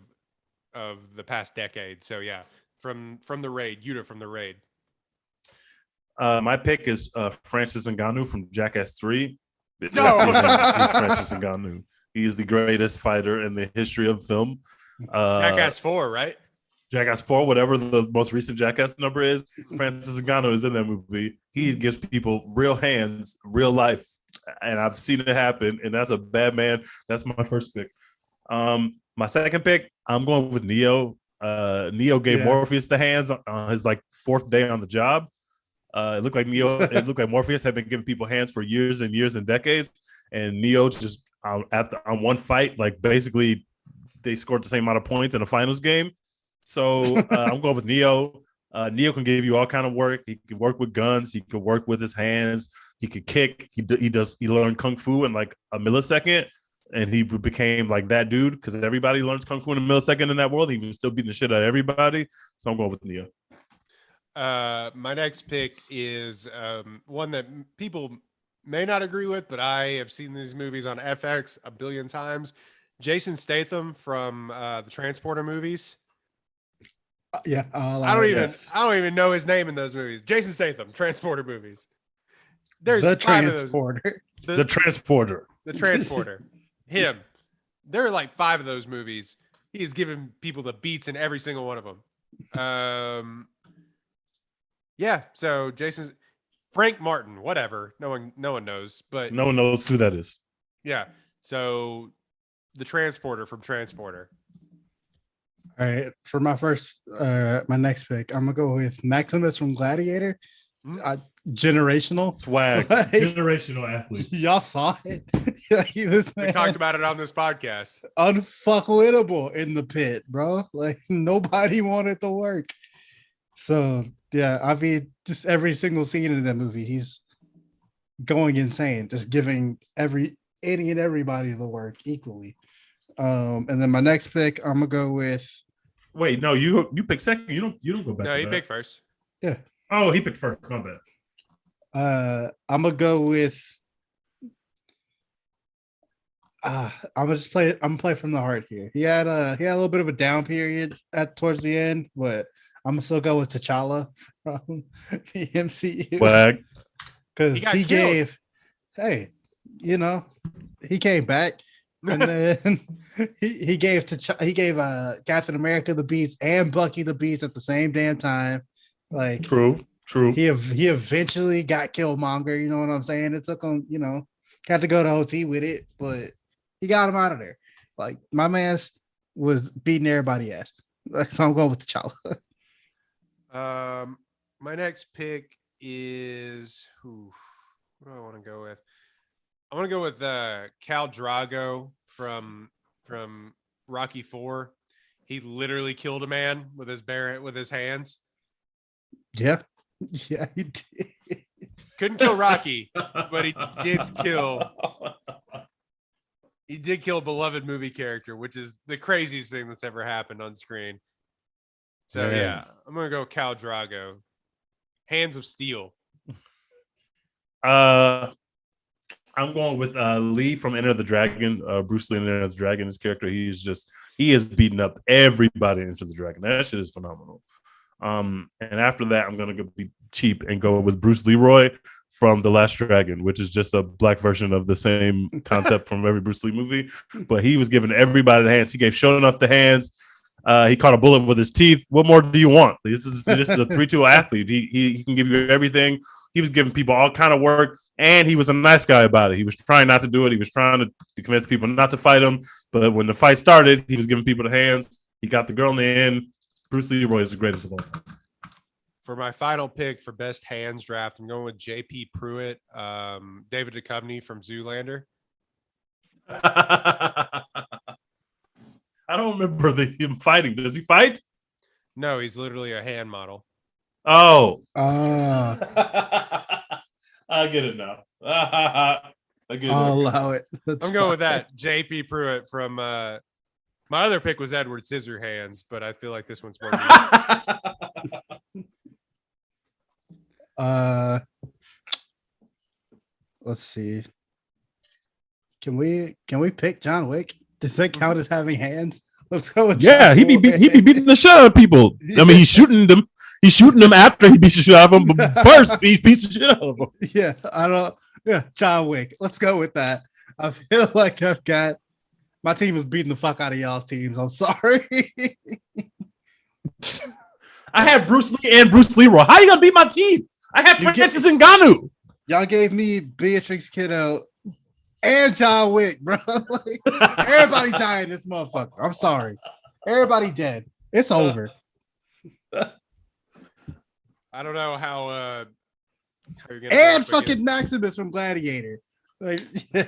the past decade. So yeah, from the Raid, Yuta from the Raid. My pick is Francis Ngannou from Jackass 3. No, he's Francis Ngannou. He is the greatest fighter in the history of film. Jackass 4, right? Jackass 4, whatever the most recent Jackass number is, Francis Ngannou is in that movie. He gives people real hands, real life, and I've seen it happen. And that's a bad man. That's my first pick. My second pick, I'm going with Neo. Neo gave Morpheus the hands on his 4th day on the job. It looked like Morpheus had been giving people hands for years and years and decades, and Neo just on one fight, basically they scored the same amount of points in a finals game. So I'm going with Neo. Neo can give you all kind of work. He can work with guns. He can work with his hands. He can kick. He learned kung fu in a millisecond, and he became that dude because everybody learns kung fu in a millisecond in that world. He was still beating the shit out of everybody. So I'm going with Neo. My next pick is one that people may not agree with, but I have seen these movies on FX a billion times. Jason Statham from the Transporter movies. Yeah, I don't even know his name in those movies. Jason Statham, Transporter movies. There's the 5 Transporter. Of those. The Transporter. The Transporter. Him. There are 5 of those movies. He's giving people the beats in every single one of them. Yeah, so Frank Martin, whatever. No one knows, but no one knows who that is. Yeah. So the Transporter from Transporter. All right, for my next pick, I'm gonna go with Maximus from Gladiator. Generational swag, generational athlete. Y'all saw it. We talked about it on this podcast. Unfuckwittable in the pit, bro. Nobody wanted to work. So yeah, I mean, just every single scene in that movie, he's going insane, just giving any and everybody the work equally. And then my next pick, I'm gonna go with. Wait, no, you pick second. You don't go back. No, he picked first. Yeah. Oh, he picked first. My bad. I'm gonna go with. I'm gonna play from the heart here. He had a little bit of a down period towards the end, but I'm gonna still go with T'Challa from the MCU. Swag. Because he gave, he came back. And then he gave Captain America the beats and Bucky the beats at the same damn time. True. He eventually got Killmonger. You know what I'm saying? It took him, got to go to OT with it, but he got him out of there. My man was beating everybody ass. So I'm going with T'Challa. My next pick is who do I want to go with? I want to go with Cal Drago from from Rocky IV. He literally killed a man with his hands. Yeah, yeah, he did. Couldn't kill Rocky, but he did kill a beloved movie character, which is the craziest thing that's ever happened on screen. So Man. yeah, I'm gonna go Khal Drago. Hands of Steel. I'm going with Lee from Enter the Dragon. Bruce Lee in Enter the Dragon. His character, he is beating up everybody in Enter the Dragon. That shit is phenomenal. And after that, I'm gonna be cheap and go with Bruce Leroy from The Last Dragon, which is just a black version of the same concept from every Bruce Lee movie. But he was giving everybody the hands. He gave Shonen off the hands. He caught a bullet with his teeth. What more do you want? This is a 3-2 athlete. He can give you everything. He was giving people all kind of work, and he was a nice guy about it. He was trying not to do it. He was trying to convince people not to fight him. But when the fight started, he was giving people the hands. He got the girl in the end. Bruce Leroy is the greatest of all time. For my final pick for best hands draft, I'm going with J.P. Pruitt, David Duchovny from Zoolander. I don't remember him fighting. Does he fight? No, he's literally a hand model. Oh. I get it now. I get it. I'll allow it. That's I'm going fine. with that. J.P. Pruitt from my other pick was Edward Scissorhands, but I feel like this one's more Let's see. Can we pick John Wick? Does that count as having hands? Let's go with Yeah, John he be Wick. beating the shit out of people. I mean, he's shooting them. He's shooting them after he beats the shit out of them. But first, he beats the shit out of them. Yeah, John Wick. Let's go with that. I feel like I've got my team is beating the fuck out of y'all's teams. I'm sorry. I had Bruce Lee and Bruce Leroy. How you gonna beat my team? I had Francis Ngannou. Y'all gave me Beatrix Kiddo and John Wick, bro. Like, everybody dying this motherfucker. I'm sorry. Everybody dead. It's over. I don't know how you're gonna And fucking Maximus from Gladiator. Like,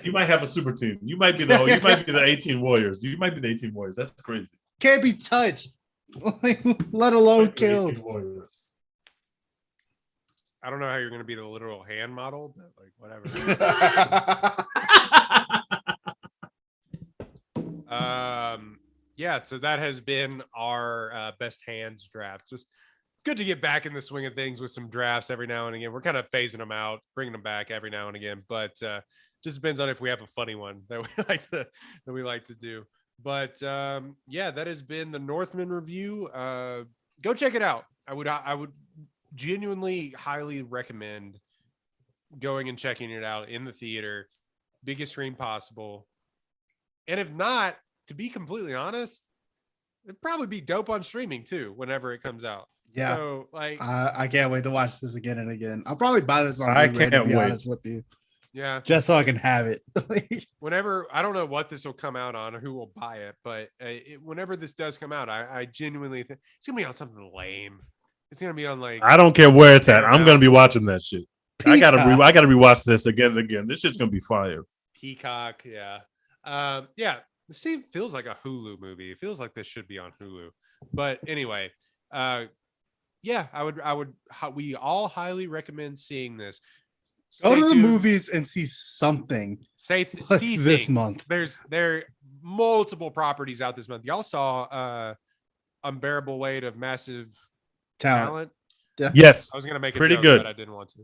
You might have a super team. You might be the 18 Warriors. You might be the 18 Warriors. That's crazy. can't be touched, let alone killed. Warriors. I don't know how you're gonna be the literal hand model, but like whatever. Yeah, so that has been our best hands draft. Just good to get back in the swing of things with some drafts every now and again. We're kind of phasing them out, bringing them back every now and again, but just depends on if we have a funny one that we like to do. But yeah, that has been the Northman review. Go check it out. I would genuinely highly recommend going and checking it out in the theater, biggest screen possible. And if not, to be completely honest, it'd probably be dope on streaming too whenever it comes out. Yeah. So like I can't wait to watch this again and again. I'll probably buy this on I Blu-ray, to can't be wait. honest with you. yeah, Just so I can have it. whenever, I don't know what this will come out on or who will buy it, but whenever this does come out, I genuinely think it's gonna be on something lame. It's gonna be on like I don't care where it's at. I'm gonna be watching that shit. I gotta rewatch this again and again. This shit's gonna be fire. Peacock. Yeah. Yeah. The scene feels like a Hulu movie. It feels like this should be on Hulu. But anyway, yeah, we all highly recommend seeing this. Go to Stay the tuned. movies and see something. See this things. month. There are multiple properties out this month. Y'all saw Unbearable Weight of Massive Talent. Yes, I was gonna make a Pretty joke, good. but I didn't want to.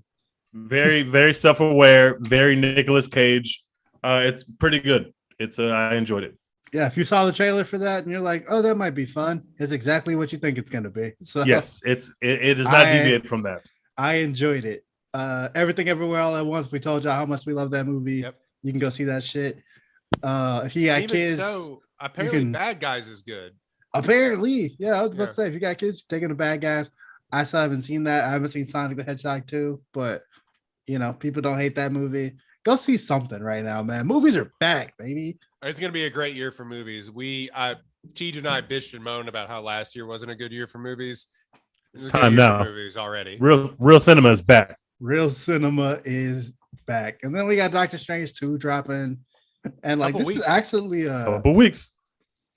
very, very self-aware, very Nicolas Cage. It's pretty good. I enjoyed it. Yeah, if you saw the trailer for that and you're like, oh, that might be fun, it's exactly what you think it's going to be. So Yes, it is not deviated from that. I enjoyed it. Everything Everywhere All at Once. We told y'all how much we love that movie. Yep. You can go see that shit. If you got Even kids, so, apparently can- Bad Guys is good. apparently, yeah, I was about Yeah. to say, if you got kids, taking the Bad Guys. I still haven't seen that. I haven't seen Sonic the Hedgehog 2, but people don't hate that movie. Go see something right now, man. Movies are back, baby. It's going to be a great year for movies. Tej and I bitched and moaned about how last year wasn't a good year for movies. It's a good time year for now. movies already. Real cinema is back. Real cinema is back. And then we got Doctor Strange 2 dropping. And like Couple this is weeks. actually Couple weeks.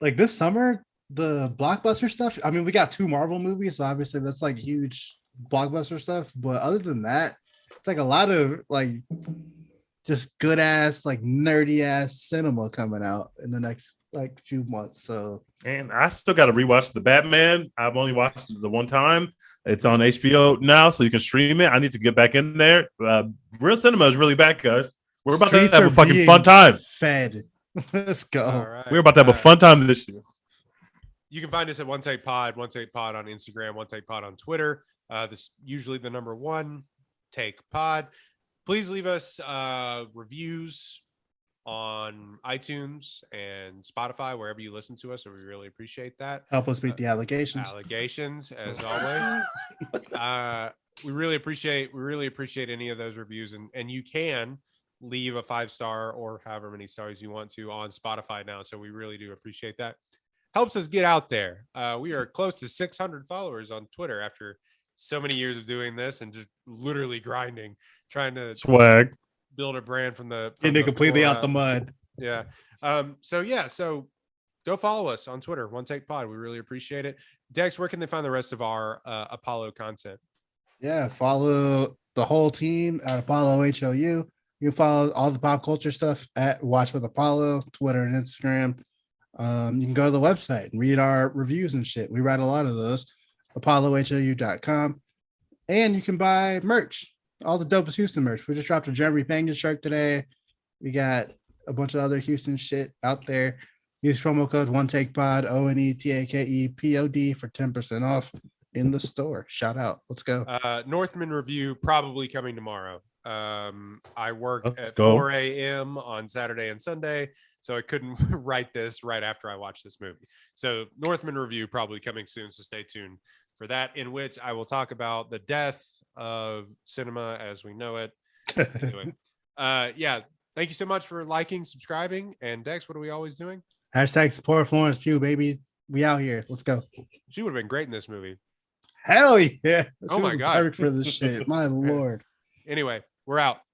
like this summer, the blockbuster stuff. I mean, we got 2 Marvel movies, so obviously that's like huge blockbuster stuff. But other than that, it's like a lot of like just good ass, like nerdy ass cinema coming out in the next like few months. So And I still got to rewatch the Batman. I've only watched it the one time. It's on HBO now, so you can stream it. I need to get back in there. Real cinema is really back, guys. We're about streets to have are a fucking being fun time. Fed. Let's go. All right. We're about to have a fun time this year. You can find us at One Take Pod on Instagram, One Take Pod on Twitter. This usually the number one Take Pod. Please leave us reviews on iTunes and Spotify, wherever you listen to us. So we really appreciate that. Help us beat the allegations. Allegations, as always. We really appreciate any of those reviews, and you can leave a 5-star or however many stars you want to on Spotify now. So we really do appreciate that. Helps us get out there. We are close to 600 followers on Twitter after so many years of doing this and just literally grinding, trying to Swag. build a brand from the completely floor out the up. mud. Yeah. So go follow us on Twitter, One Take Pod. We really appreciate it. Dex, where can they find the rest of our Apollo content? Yeah, follow the whole team at Apollo HOU. You can follow all the pop culture stuff at Watch with Apollo, Twitter and Instagram. You can go to the website and read our reviews and shit. We write a lot of those. ApolloHOU.com. And you can buy merch, all the dopest Houston merch. We just dropped a Jeremy Penguin shirt today. We got a bunch of other Houston shit out there. Use promo code OneTakePod, ONETAKEPOD for 10% off in the store. Shout out. Let's go. Northman review probably coming tomorrow. I work Let's at go. 4 a.m. on Saturday and Sunday, so I couldn't write this right after I watched this movie. So Northman review probably coming soon, so stay tuned for that, in which I will talk about the death of cinema as we know it. Anyway, thank you so much for liking, subscribing, and Dex, what are we always doing? Hashtag support Florence Pugh, baby. We out here. Let's go. She would have been great in this movie. Hell yeah. Oh my God. Perfect for this shit. My Lord. Anyway, we're out.